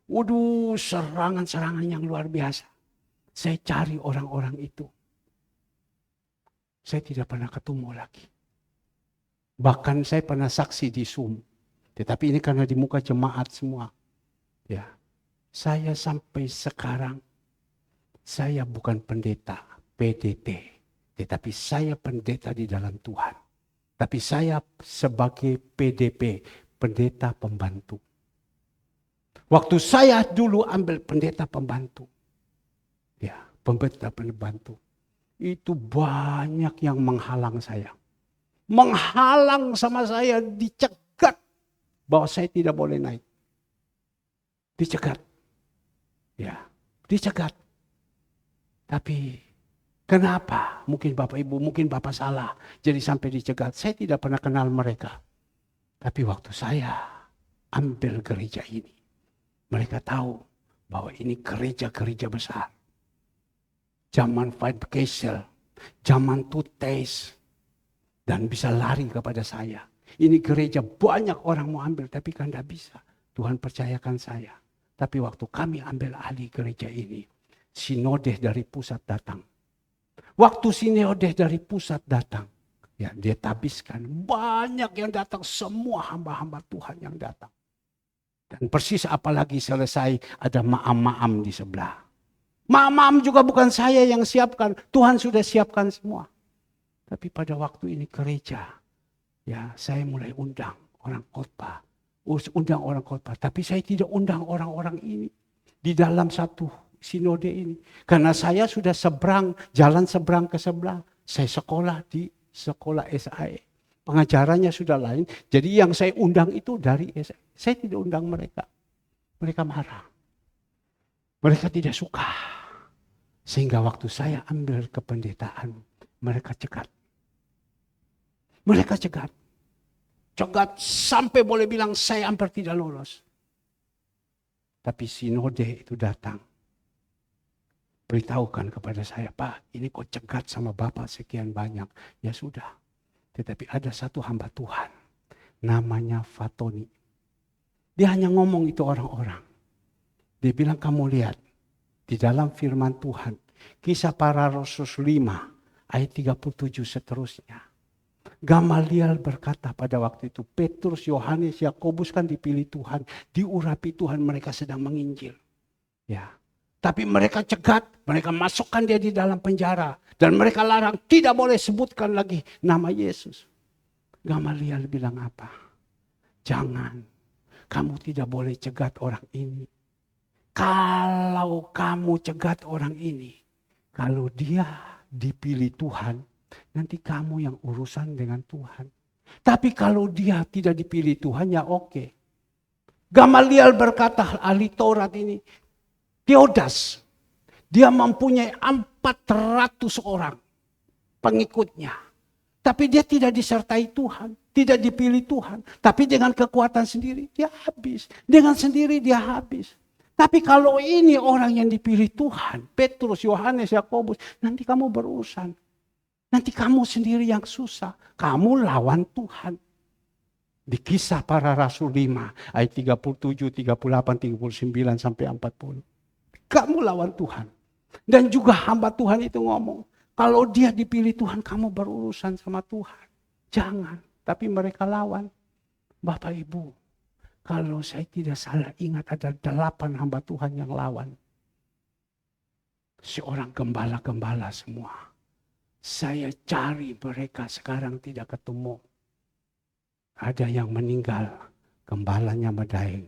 Waduh, serangan-serangan yang luar biasa. Saya cari orang-orang itu. Saya tidak pernah ketemu lagi. Bahkan saya pernah saksi di Zoom. Tetapi ini karena di muka jemaat semua. Ya, saya sampai sekarang, saya bukan pendeta PDT. Tetapi saya pendeta di dalam Tuhan. Tapi saya sebagai PDP, pendeta pembantu. Waktu saya dulu ambil pendeta pembantu. Ya, pendeta pembantu. Itu banyak yang menghalang saya. Menghalang sama saya, dicegat. Bahwa saya tidak boleh naik. Dicegat. Ya, dicegat. Tapi kenapa? Mungkin Bapak Ibu, mungkin Bapak salah. Jadi sampai dicegat. Saya tidak pernah kenal mereka. Tapi waktu saya ambil gereja ini. Mereka tahu bahwa ini gereja-gereja besar. Zaman Fight Castle. Zaman Tutes. Dan bisa lari kepada saya. Ini gereja banyak orang mau ambil. Tapi kan tidak bisa. Tuhan percayakan saya. Tapi waktu kami ambil alih gereja ini. Sinode dari pusat datang. Waktu sinode dari pusat datang, ya dia tabiskan. Banyak yang datang, semua hamba-hamba Tuhan yang datang. Dan persis apalagi selesai ada ma'am-ma'am di sebelah. Ma'am-ma'am juga bukan saya yang siapkan, Tuhan sudah siapkan semua. Tapi pada waktu ini gereja, ya saya mulai undang orang khotbah. Undang orang khotbah, tapi saya tidak undang orang-orang ini. Di dalam satu sinode ini. Karena saya sudah jalan seberang ke sebelah. Saya sekolah di sekolah SAE. Pengajarannya sudah lain. Jadi yang saya undang itu dari SAE. Saya tidak undang mereka. Mereka marah. Mereka tidak suka. Sehingga waktu saya ambil kependetaan, mereka cegat. Mereka cegat. Cegat sampai boleh bilang saya hampir tidak lolos. Tapi sinode itu datang. Beritahukan kepada saya, Pak, ini kok cegat sama Bapak sekian banyak. Ya sudah. Tetapi ada satu hamba Tuhan. Namanya Fatoni. Dia hanya ngomong itu orang-orang. Dia bilang, kamu lihat. Di dalam firman Tuhan. Kisah para Rasul 5. Ayat 37 seterusnya. Gamaliel berkata pada waktu itu. Petrus, Yohanes, Yakobus kan dipilih Tuhan. Diurapi Tuhan, mereka sedang menginjil. Ya. Tapi mereka cegat, mereka masukkan dia di dalam penjara. Dan mereka larang, tidak boleh sebutkan lagi nama Yesus. Gamaliel bilang apa? Jangan, kamu tidak boleh cegat orang ini. Kalau kamu cegat orang ini, kalau dia dipilih Tuhan, nanti kamu yang urusan dengan Tuhan. Tapi kalau dia tidak dipilih Tuhan, ya oke. Gamaliel berkata, ahli Taurat ini, Theodas, dia mempunyai 400 orang pengikutnya. Tapi dia tidak disertai Tuhan, tidak dipilih Tuhan. Tapi dengan kekuatan sendiri dia habis. Dengan sendiri dia habis. Tapi kalau ini orang yang dipilih Tuhan, Petrus, Yohanes, Yakobus, nanti kamu berurusan. Nanti kamu sendiri yang susah. Kamu lawan Tuhan. Di Kisah Para Rasul 5, ayat 37, 38, 39 sampai 40. Kamu lawan Tuhan. Dan juga hamba Tuhan itu ngomong. Kalau dia dipilih Tuhan, kamu berurusan sama Tuhan. Jangan. Tapi mereka lawan. Bapak Ibu. Kalau saya tidak salah ingat ada 8 hamba Tuhan yang lawan. Seorang gembala-gembala semua. Saya cari mereka sekarang tidak ketemu. Ada yang meninggal. Gembalanya Medaeng.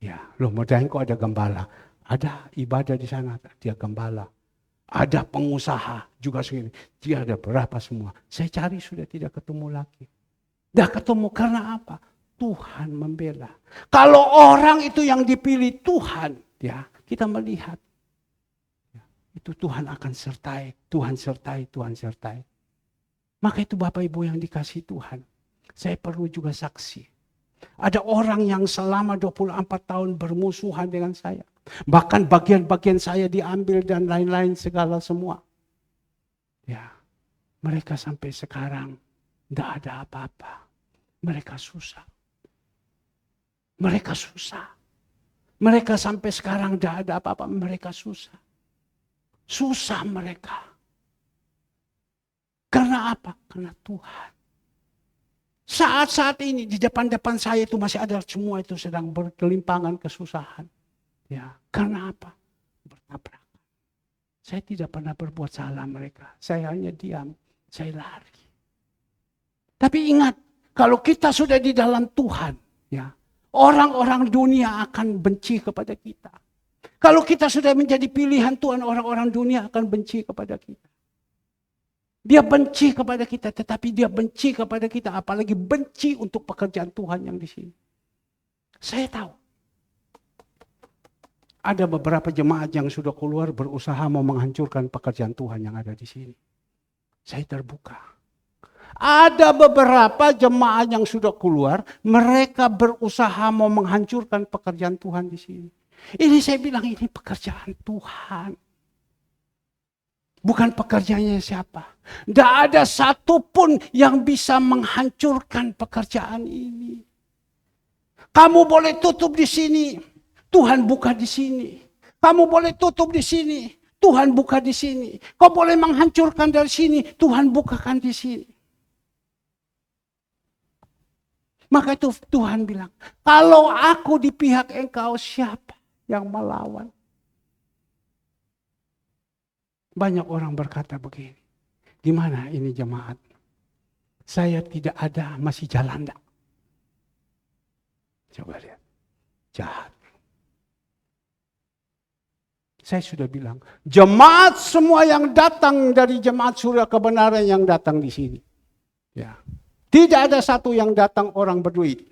Ya, loh Medaeng kok ada gembala? Ada ibadah di sana, dia gembala. Ada pengusaha juga segini. Dia ada berapa semua. Saya cari sudah tidak ketemu lagi. Dah ketemu karena apa? Tuhan membela. Kalau orang itu yang dipilih Tuhan, ya kita melihat. Ya, itu Tuhan akan sertai, Tuhan sertai, Tuhan sertai. Maka itu Bapak Ibu yang dikasih Tuhan. Saya perlu juga saksi. Ada orang yang selama 24 tahun bermusuhan dengan saya. Bahkan bagian-bagian saya diambil dan lain-lain segala semua. Ya, mereka sampai sekarang tidak ada apa-apa. Mereka susah. Mereka susah. Mereka sampai sekarang tidak ada apa-apa. Mereka susah. Susah mereka. Karena apa? Karena Tuhan. Saat-saat ini di depan-depan saya itu masih ada semua itu sedang berkelimpangan kesusahan. Ya, karena apa? Bertabrakan. Saya tidak pernah berbuat salah mereka. Saya hanya diam. Saya lari. Tapi ingat, kalau kita sudah di dalam Tuhan, ya, orang-orang dunia akan benci kepada kita. Kalau kita sudah menjadi pilihan Tuhan, orang-orang dunia akan benci kepada kita. Dia benci kepada kita, tetapi dia benci kepada kita, apalagi benci untuk pekerjaan Tuhan yang di sini. Saya tahu. Ada beberapa jemaat yang sudah keluar berusaha mau menghancurkan pekerjaan Tuhan yang ada di sini. Saya terbuka. Ada beberapa jemaat yang sudah keluar, mereka berusaha mau menghancurkan pekerjaan Tuhan di sini. Ini saya bilang ini pekerjaan Tuhan. Bukan pekerjaannya siapa. Tidak ada satupun yang bisa menghancurkan pekerjaan ini. Kamu boleh tutup di sini, Tuhan buka di sini. Kamu boleh tutup di sini, Tuhan buka di sini. Kau boleh menghancurkan dari sini, Tuhan bukakan di sini. Maka itu Tuhan bilang, kalau aku di pihak engkau, siapa yang melawan? Banyak orang berkata begini, gimana ini jemaat? Saya tidak ada, masih jalan enggak? Coba lihat, jahat. Saya sudah bilang, jemaat semua yang datang dari jemaat surga kebenaran yang datang di sini. Ya. Tidak ada satu yang datang orang berduit.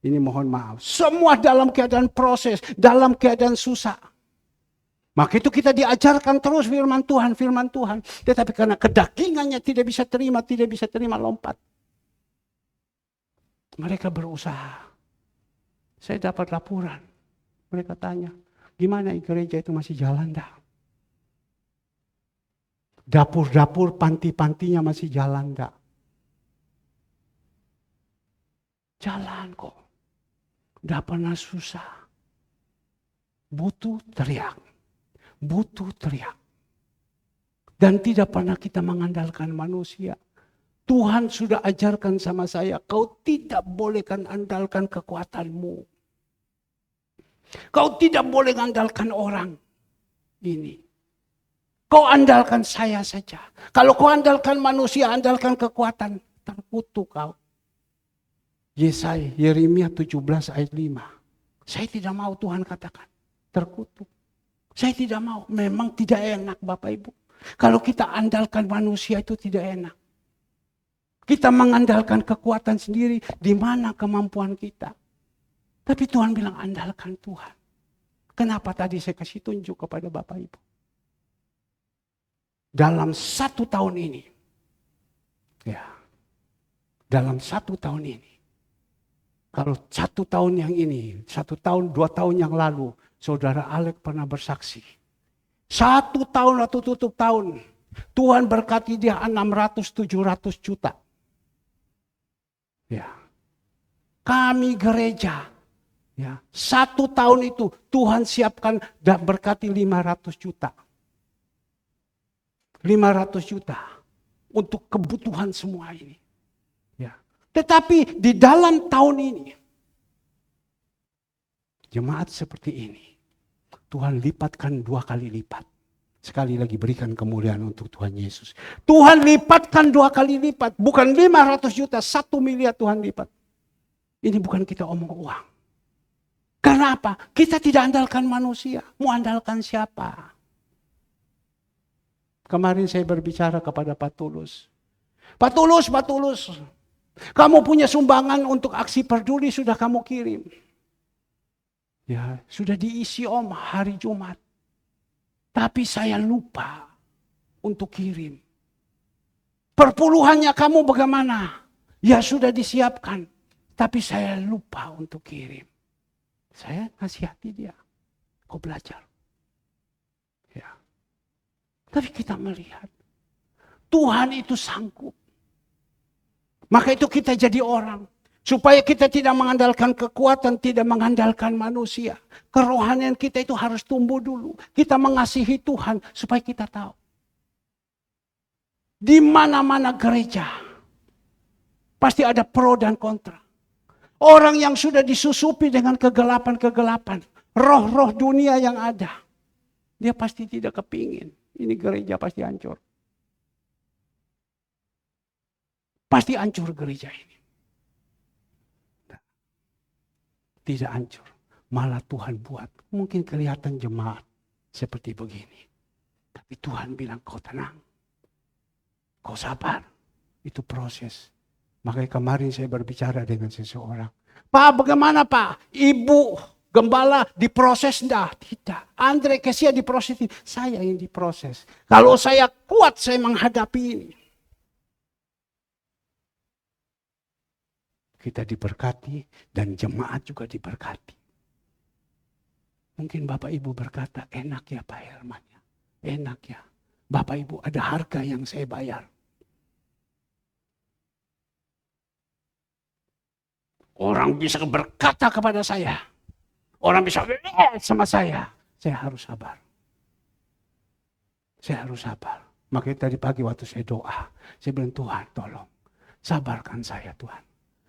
Ini mohon maaf. Semua dalam keadaan proses, dalam keadaan susah. Maka itu kita diajarkan terus firman Tuhan, firman Tuhan. Tetapi karena kedagingannya tidak bisa terima lompat. Mereka berusaha. Saya dapat laporan. Mereka tanya, gimana gereja itu masih jalan dah? Dapur-dapur, panti-pantinya masih jalan dah? Jalan kok. Tidak pernah susah. Butuh teriak. Butuh teriak. Dan tidak pernah kita mengandalkan manusia. Tuhan sudah ajarkan sama saya, kau tidak bolehkan andalkan kekuatanmu. Kau tidak boleh andalkan orang ini. Kau andalkan saya saja. Kalau kau andalkan manusia, andalkan kekuatan, terkutuk kau. Yeremia 17 ayat 5. Saya tidak mau Tuhan katakan, terkutuk. Saya tidak mau, memang tidak enak Bapak Ibu. Kalau kita andalkan manusia itu tidak enak. Kita mengandalkan kekuatan sendiri, di mana kemampuan kita. Tapi Tuhan bilang andalkan Tuhan. Kenapa tadi saya kasih tunjuk kepada Bapak Ibu? Dalam 1 tahun ini, ya, dalam 1 tahun ini, kalau 1 tahun yang ini, 1 tahun, 2 tahun yang lalu, Saudara Alek pernah bersaksi. 1 tahun atau tutup tahun, Tuhan berkati dia 600-700 juta. Ya. Kami gereja, ya, 1 tahun itu Tuhan siapkan dan berkati 500 juta. 500 juta untuk kebutuhan semua ini. Ya. Tetapi di dalam tahun ini, jemaat seperti ini, Tuhan lipatkan 2 kali lipat. Sekali lagi berikan kemuliaan untuk Tuhan Yesus. Tuhan lipatkan 2 kali lipat. Bukan 500 juta, 1 miliar Tuhan lipat. Ini bukan kita omong uang. Karena apa? Kita tidak andalkan manusia. Mau andalkan siapa? Kemarin saya berbicara kepada Pak Tulus. Pak Tulus. Kamu punya sumbangan untuk aksi peduli sudah kamu kirim. Ya, sudah diisi Om hari Jumat. Tapi saya lupa untuk kirim. Perpuluhannya kamu bagaimana? Ya sudah disiapkan. Tapi saya lupa untuk kirim. Saya nasihati dia. Kau belajar. Ya. Tapi kita melihat. Tuhan itu sanggup. Maka itu kita jadi orang. Supaya kita tidak mengandalkan kekuatan, tidak mengandalkan manusia. Kerohanian kita itu harus tumbuh dulu. Kita mengasihi Tuhan supaya kita tahu. Di mana-mana gereja. Pasti ada pro dan kontra. Orang yang sudah disusupi dengan kegelapan-kegelapan. Roh-roh dunia yang ada. Dia pasti tidak kepingin. Ini gereja pasti hancur. Pasti hancur gereja ini. Tidak hancur. Malah Tuhan buat. Mungkin kelihatan jemaat seperti begini. Tapi Tuhan bilang kau tenang. Kau sabar. Itu proses. Makanya kemarin saya berbicara dengan seseorang. Pak, bagaimana Pak? Ibu gembala diproses enggak? Tidak. Andre Kesia diproses. Saya yang diproses. Kalau saya kuat, saya menghadapi ini. Kita diberkati dan jemaat juga diberkati. Mungkin Bapak Ibu berkata, enak ya Pak Herman. Enak ya. Bapak Ibu ada harga yang saya bayar. Orang bisa berkata kepada saya. Orang bisa sama saya. Saya harus sabar. Saya harus sabar. Makanya tadi pagi waktu saya doa. Saya bilang, Tuhan tolong. Sabarkan saya Tuhan.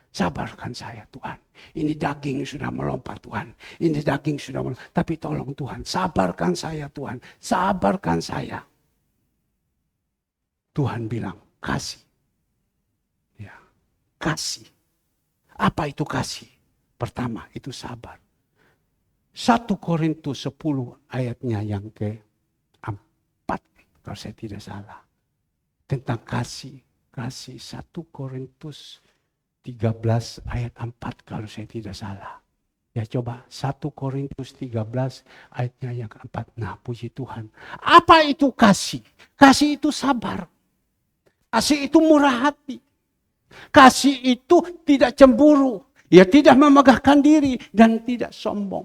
Sabarkan saya Tuhan. Ini daging sudah melompat Tuhan. Ini daging sudah melompat. Tapi tolong Tuhan. Sabarkan saya Tuhan. Sabarkan saya. Tuhan bilang, kasih. Ya, kasih. Apa itu kasih? Pertama, itu sabar. 1 Korintus 10 ayatnya yang ke-4. Kalau saya tidak salah. Tentang kasih. Kasih 1 Korintus 13 ayat 4 kalau saya tidak salah. Ya coba 1 Korintus 13 ayatnya yang ke-4. Nah puji Tuhan. Apa itu kasih? Kasih itu sabar. Kasih itu murah hati. Kasih itu tidak cemburu. Ya tidak memegahkan diri dan tidak sombong.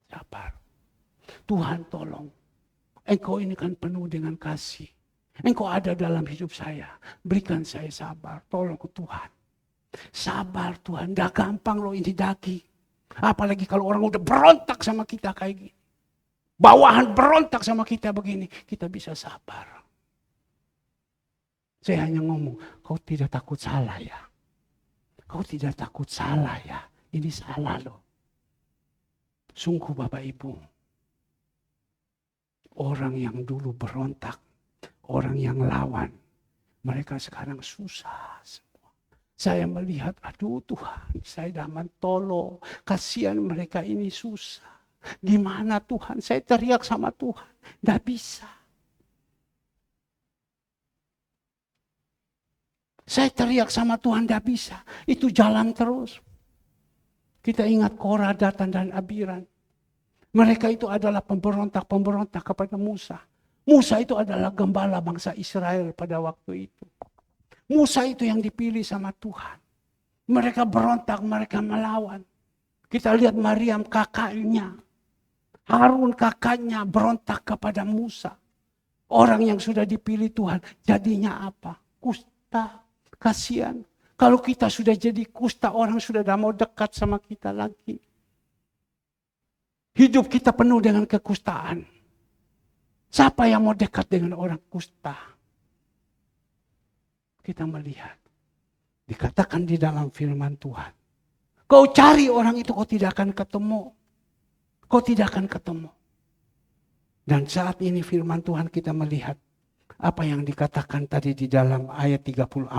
Sabar. Tuhan tolong. Engkau ini kan penuh dengan kasih. Engkau ada dalam hidup saya. Berikan saya sabar. Tolong Tuhan. Sabar Tuhan. Dah gampang loh ini daging. Apalagi kalau orang udah berontak sama kita kayak gini. Bawahan berontak sama kita begini. Kita bisa sabar. Saya hanya ngomong, kau tidak takut salah ya. Kau tidak takut salah ya. Ini salah loh. Sungguh Bapak Ibu. Orang yang dulu berontak. Orang yang lawan. Mereka sekarang susah semua. Saya melihat, aduh Tuhan. Saya dah mentolo. Kasihan mereka ini susah. Gimana Tuhan? Saya teriak sama Tuhan. Tidak bisa. Saya teriak sama Tuhan, tidak bisa. Itu jalan terus. Kita ingat Korah, Datan, dan Abiram. Mereka itu adalah pemberontak-pemberontak kepada Musa. Musa itu adalah gembala bangsa Israel pada waktu itu. Musa itu yang dipilih sama Tuhan. Mereka berontak, mereka melawan. Kita lihat Maryam kakaknya. Harun kakaknya berontak kepada Musa. Orang yang sudah dipilih Tuhan, jadinya apa? Kusta. Kasihan. Kalau kita sudah jadi kusta, orang sudah tidak mau dekat sama kita lagi. Hidup kita penuh dengan kekustaan. Siapa yang mau dekat dengan orang kusta? Kita melihat. Dikatakan di dalam firman Tuhan. Kau cari orang itu, kau tidak akan ketemu. Kau tidak akan ketemu. Dan saat ini firman Tuhan kita melihat. Apa yang dikatakan tadi di dalam ayat 34.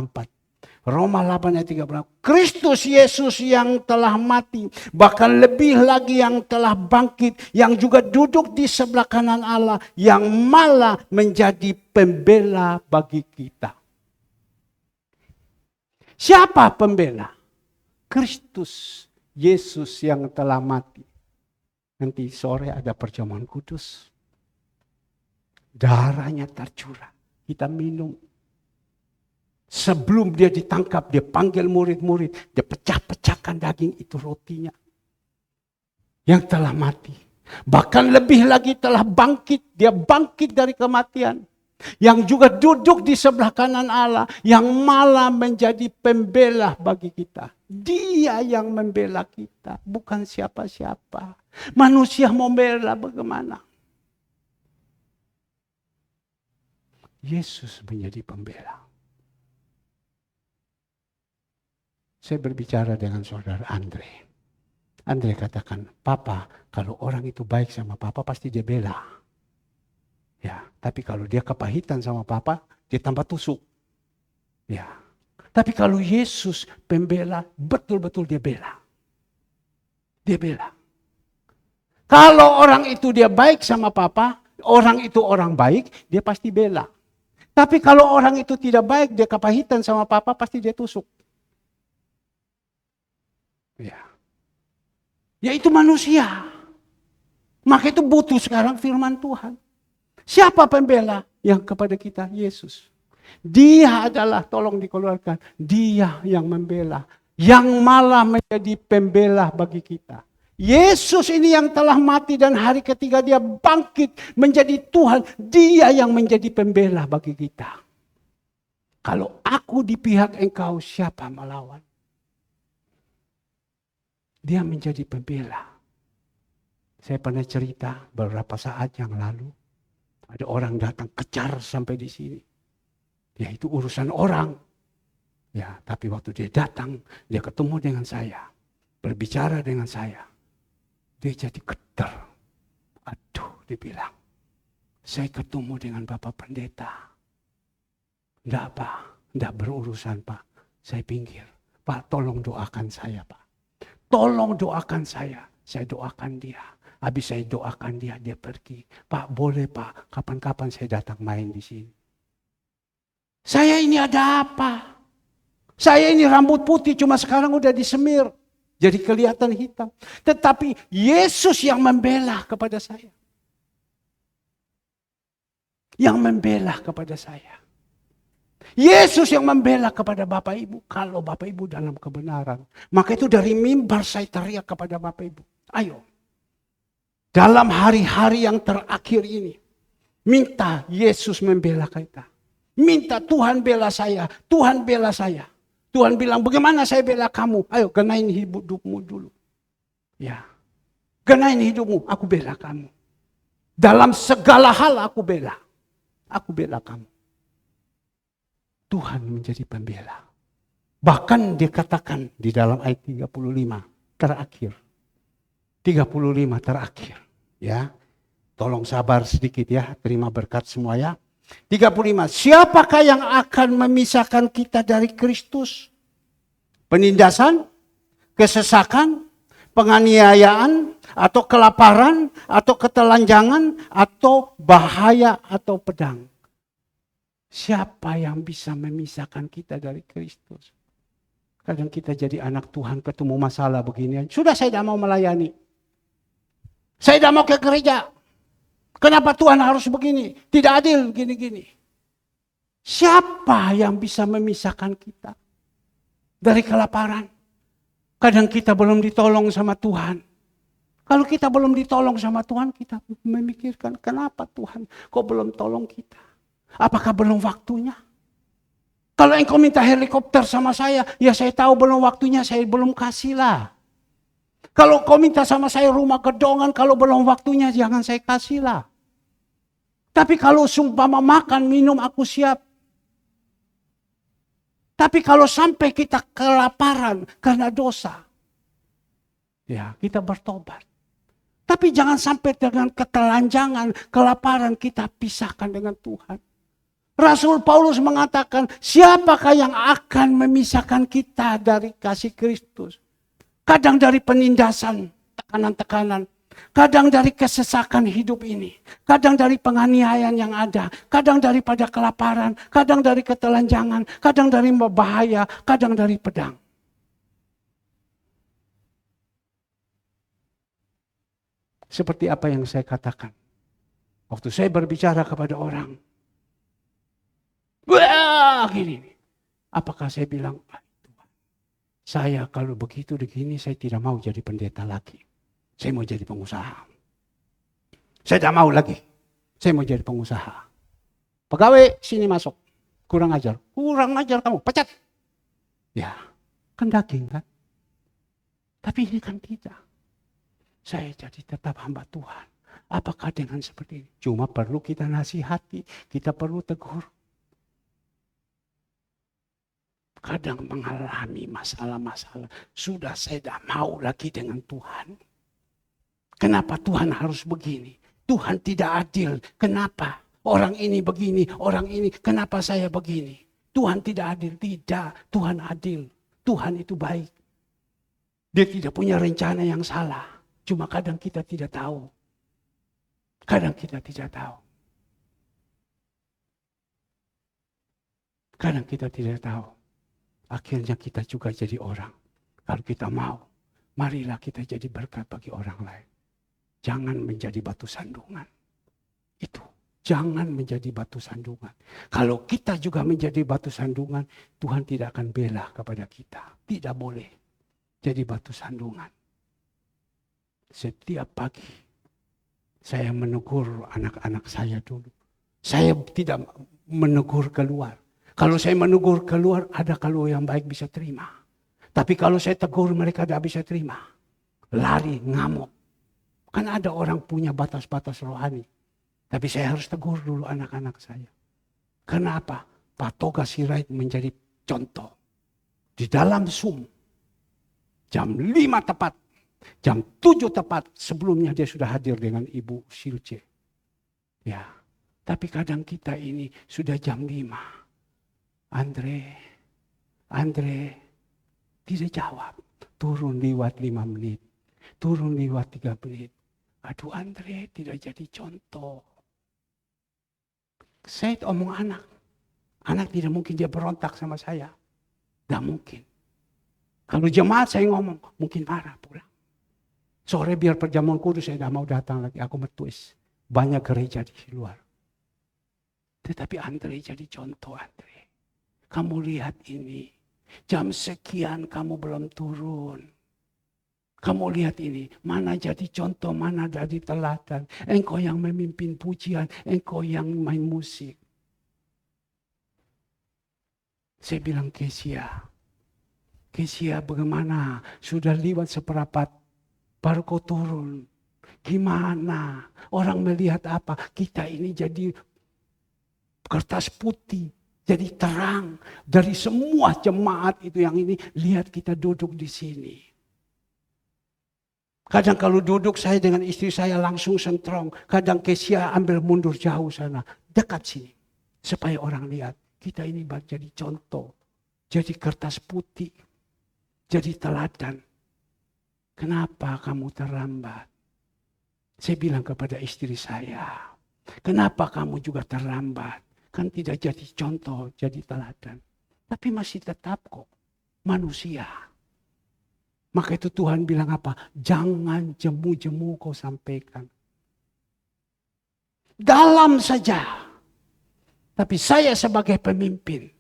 Roma 8 ayat 13. Kristus Yesus yang telah mati, bahkan lebih lagi yang telah bangkit, yang juga duduk di sebelah kanan Allah, yang malah menjadi pembela bagi kita. Siapa pembela? Kristus Yesus yang telah mati. Nanti sore ada perjamuan kudus. Darahnya tercurah. Kita minum. Sebelum dia ditangkap, dia panggil murid-murid. Dia pecah-pecahkan daging itu rotinya. Yang telah mati. Bahkan lebih lagi telah bangkit. Dia bangkit dari kematian. Yang juga duduk di sebelah kanan Allah. Yang malah menjadi pembela bagi kita. Dia yang membela kita. Bukan siapa-siapa. Manusia mau bela bagaimana? Yesus menjadi pembela. Saya berbicara dengan saudara Andre. Andre katakan, Papa, kalau orang itu baik sama Papa pasti dia bela. Ya, tapi kalau dia kepahitan sama Papa, dia tambah tusuk. Ya, tapi kalau Yesus pembela, betul-betul dia bela. Dia bela. Kalau orang itu dia baik sama Papa, orang itu orang baik, dia pasti bela. Tapi kalau orang itu tidak baik, dia kepahitan sama Papa, pasti dia tusuk. Ya itu manusia. Maka itu butuh sekarang firman Tuhan. Siapa pembela yang kepada kita? Yesus. Dia adalah, tolong dikeluarkan, dia yang membela. Yang malah menjadi pembela bagi kita. Yesus ini yang telah mati dan hari ketiga dia bangkit menjadi Tuhan. Dia yang menjadi pembela bagi kita. Kalau aku di pihak engkau, siapa melawan? Dia menjadi pembela. Saya pernah cerita beberapa saat yang lalu. Ada orang datang kejar sampai di sini. Ya itu urusan orang. Ya, tapi waktu dia datang, dia ketemu dengan saya. Berbicara dengan saya. Dia jadi getar. Aduh, dia bilang. Saya ketemu dengan Bapak Pendeta. Enggak apa, enggak berurusan Pak. Saya pinggir. Pak tolong doakan saya Pak. Tolong doakan saya doakan dia. Habis saya doakan dia, dia pergi. Pak boleh Pak, kapan-kapan saya datang main di sini. Saya ini ada apa? Saya ini rambut putih, cuma sekarang udah disemir. Jadi kelihatan hitam. Tetapi Yesus yang membela kepada saya. Yang membela kepada saya. Yesus yang membela kepada Bapak Ibu. Kalau Bapak Ibu dalam kebenaran. Maka itu dari mimbar saya teriak kepada Bapak Ibu. Ayo. Dalam hari-hari yang terakhir ini. Minta Yesus membela kita. Minta Tuhan bela saya. Tuhan bela saya. Tuhan bilang bagaimana saya bela kamu. Ayo genain hidupmu dulu. Ya. Genain hidupmu. Aku bela kamu. Dalam segala hal aku bela. Aku bela kamu. Tuhan menjadi pembela. Bahkan dikatakan di dalam ayat 35 terakhir. 35 terakhir. Ya. Tolong sabar sedikit ya. Terima berkat semua ya. 35. Siapakah yang akan memisahkan kita dari Kristus? Penindasan? Kesesakan? Penganiayaan? Atau kelaparan? Atau ketelanjangan? Atau bahaya? Atau pedang? Siapa yang bisa memisahkan kita dari Kristus? Kadang kita jadi anak Tuhan ketemu masalah beginian. Sudah saya tidak mau melayani. Saya tidak mau ke gereja. Kenapa Tuhan harus begini? Tidak adil gini-gini. Siapa yang bisa memisahkan kita dari kelaparan? Kadang kita belum ditolong sama Tuhan. Kalau kita belum ditolong sama Tuhan, kita memikirkan kenapa Tuhan kok belum tolong kita? Apakah belum waktunya? Kalau engkau minta helikopter sama saya, ya saya tahu belum waktunya, saya belum kasihlah. Kalau kau minta sama saya rumah gedongan, kalau belum waktunya jangan saya kasihlah. Tapi kalau sumpama makan, minum aku siap. Tapi kalau sampai kita kelaparan karena dosa, ya kita bertobat. Tapi jangan sampai dengan ketelanjangan, kelaparan kita pisahkan dengan Tuhan. Rasul Paulus mengatakan, siapakah yang akan memisahkan kita dari kasih Kristus? Kadang dari penindasan, tekanan-tekanan. Kadang dari kesesakan hidup ini. Kadang dari penganiayaan yang ada. Kadang daripada kelaparan. Kadang dari ketelanjangan. Kadang dari bahaya. Kadang dari pedang. Seperti apa yang saya katakan. Waktu saya berbicara kepada orang. Wah, gini. Apakah saya bilang, saya kalau begitu begini, saya tidak mau jadi pendeta lagi. Saya mau jadi pengusaha. Saya tidak mau lagi. Saya mau jadi pengusaha. Pegawai, sini masuk. Kurang ajar. Kurang ajar kamu, pecat. Ya, kan daging kan. Tapi ini kan tidak. Saya jadi tetap hamba Tuhan. Apakah dengan seperti ini? Cuma perlu kita nasihati. Kita perlu tegur. Kadang mengalami masalah-masalah. Sudah saya tidak mau lagi dengan Tuhan. Kenapa Tuhan harus begini? Tuhan tidak adil. Kenapa? Orang ini begini, orang ini. Kenapa saya begini? Tuhan tidak adil. Tidak, Tuhan adil. Tuhan itu baik. Dia tidak punya rencana yang salah. Cuma kadang kita tidak tahu. Kadang kita tidak tahu. Kadang kita tidak tahu. Akhirnya kita juga jadi orang. Kalau kita mau, marilah kita jadi berkat bagi orang lain. Jangan menjadi batu sandungan. Itu. Jangan menjadi batu sandungan. Kalau kita juga menjadi batu sandungan, Tuhan tidak akan bela kepada kita. Tidak boleh jadi batu sandungan. Setiap pagi, saya menegur anak-anak saya dulu. Saya tidak menegur keluar. Kalau saya menegur keluar, ada kalau yang baik bisa terima. Tapi kalau saya tegur mereka tidak bisa terima. Lari, ngamuk. Kan ada orang punya batas-batas rohani. Tapi saya harus tegur dulu anak-anak saya. Kenapa? Pak Toga Sirait menjadi contoh. Di dalam Zoom, jam 5 tepat, jam 7 tepat, sebelumnya dia sudah hadir dengan Ibu Silce. Ya, tapi kadang kita ini sudah jam 5. Andre, tidak jawab. Turun lewat 5 menit. Turun lewat 3 menit. Aduh Andre, tidak jadi contoh. Saya omong anak. Anak tidak mungkin dia berontak sama saya. Tidak mungkin. Kalau jemaat saya ngomong, mungkin marah pulang. Sore biar perjamuan kudus saya tidak mau datang lagi. Aku metuis. Banyak gereja di luar. Tetapi Andre jadi contoh Andre. Kamu lihat ini, jam sekian kamu belum turun. Kamu lihat ini, mana jadi contoh, mana jadi teladan. Engkau yang memimpin pujian, engkau yang main musik. Saya bilang Kesia bagaimana? Sudah lewat seperempat, baru kau turun. Gimana? Orang melihat apa? Kita ini jadi kertas putih. Jadi terang dari semua jemaat itu yang ini. Lihat kita duduk di sini. Kadang kalau duduk saya dengan istri saya langsung sentrong. Kadang Kesia ambil mundur jauh sana. Dekat sini. Supaya orang lihat. Kita ini jadi contoh. Jadi kertas putih. Jadi teladan. Kenapa kamu terlambat? Saya bilang kepada istri saya. Kenapa kamu juga terlambat? Kan tidak jadi contoh, jadi teladan. Tapi masih tetap kok manusia. Maka itu Tuhan bilang apa? Jangan jemu-jemu kau sampaikan. Dalam saja. Tapi saya sebagai pemimpin,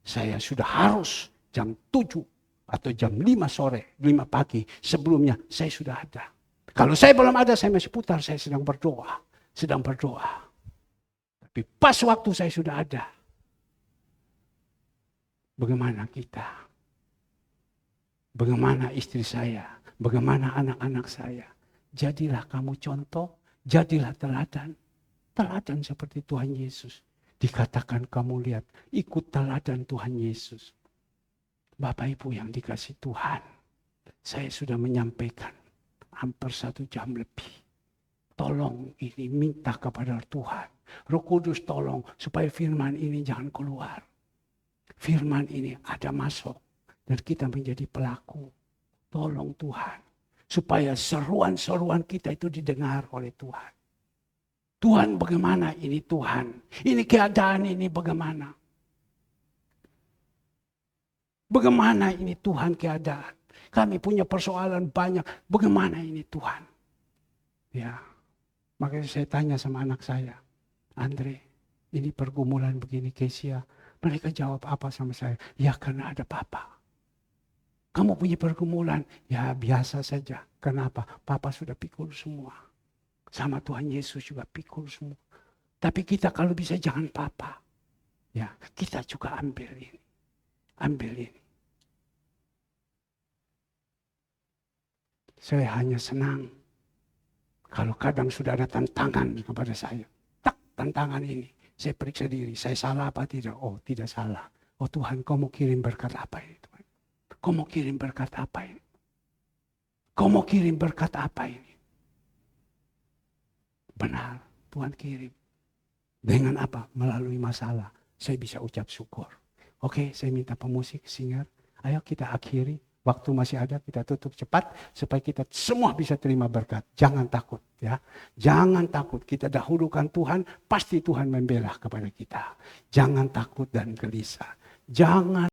saya sudah harus jam 7 atau jam 5 sore, 5 pagi. Sebelumnya saya sudah ada. Kalau saya belum ada, saya masih putar, saya sedang berdoa. Tapi pas waktu saya sudah ada. Bagaimana kita? Bagaimana istri saya? Bagaimana anak-anak saya? Jadilah kamu contoh, jadilah teladan. Teladan seperti Tuhan Yesus. Dikatakan kamu lihat, ikut teladan Tuhan Yesus. Bapak Ibu yang dikasih Tuhan. Saya sudah menyampaikan hampir 1 jam lebih. Tolong ini minta kepada Tuhan. Roh Kudus tolong supaya firman ini jangan keluar. Firman ini ada masuk dan kita menjadi pelaku. Tolong Tuhan. Supaya seruan-seruan kita itu didengar oleh Tuhan. Tuhan bagaimana ini Tuhan? Ini keadaan ini bagaimana? Bagaimana ini Tuhan keadaan? Kami punya persoalan banyak. Bagaimana ini Tuhan? Ya, makanya saya tanya sama anak saya. Andre, ini pergumulan begini Kesia. Mereka jawab apa sama saya? Ya karena ada Papa. Kamu punya pergumulan? Ya biasa saja. Kenapa? Papa sudah pikul semua. Sama Tuhan Yesus juga pikul semua. Tapi kita kalau bisa jangan Papa. Ya, kita juga ambil ini. Ambil ini. Saya hanya senang. Kalau kadang sudah ada tantangan kepada saya. Tak tantangan ini. Saya periksa diri. Saya salah apa tidak? Oh tidak salah. Oh Tuhan kau mau kirim berkat apa ini Tuhan? Kau mau kirim berkat apa ini? Kau mau kirim berkat apa ini? Benar Tuhan kirim. Dengan apa? Melalui masalah. Saya bisa ucap syukur. Oke, saya minta pemusik, singer. Ayo kita akhiri. Waktu masih ada, kita tutup cepat supaya kita semua bisa terima berkat. Jangan takut ya. Jangan takut. Kita dahulukan Tuhan, pasti Tuhan membela kepada kita. Jangan takut dan gelisah. Jangan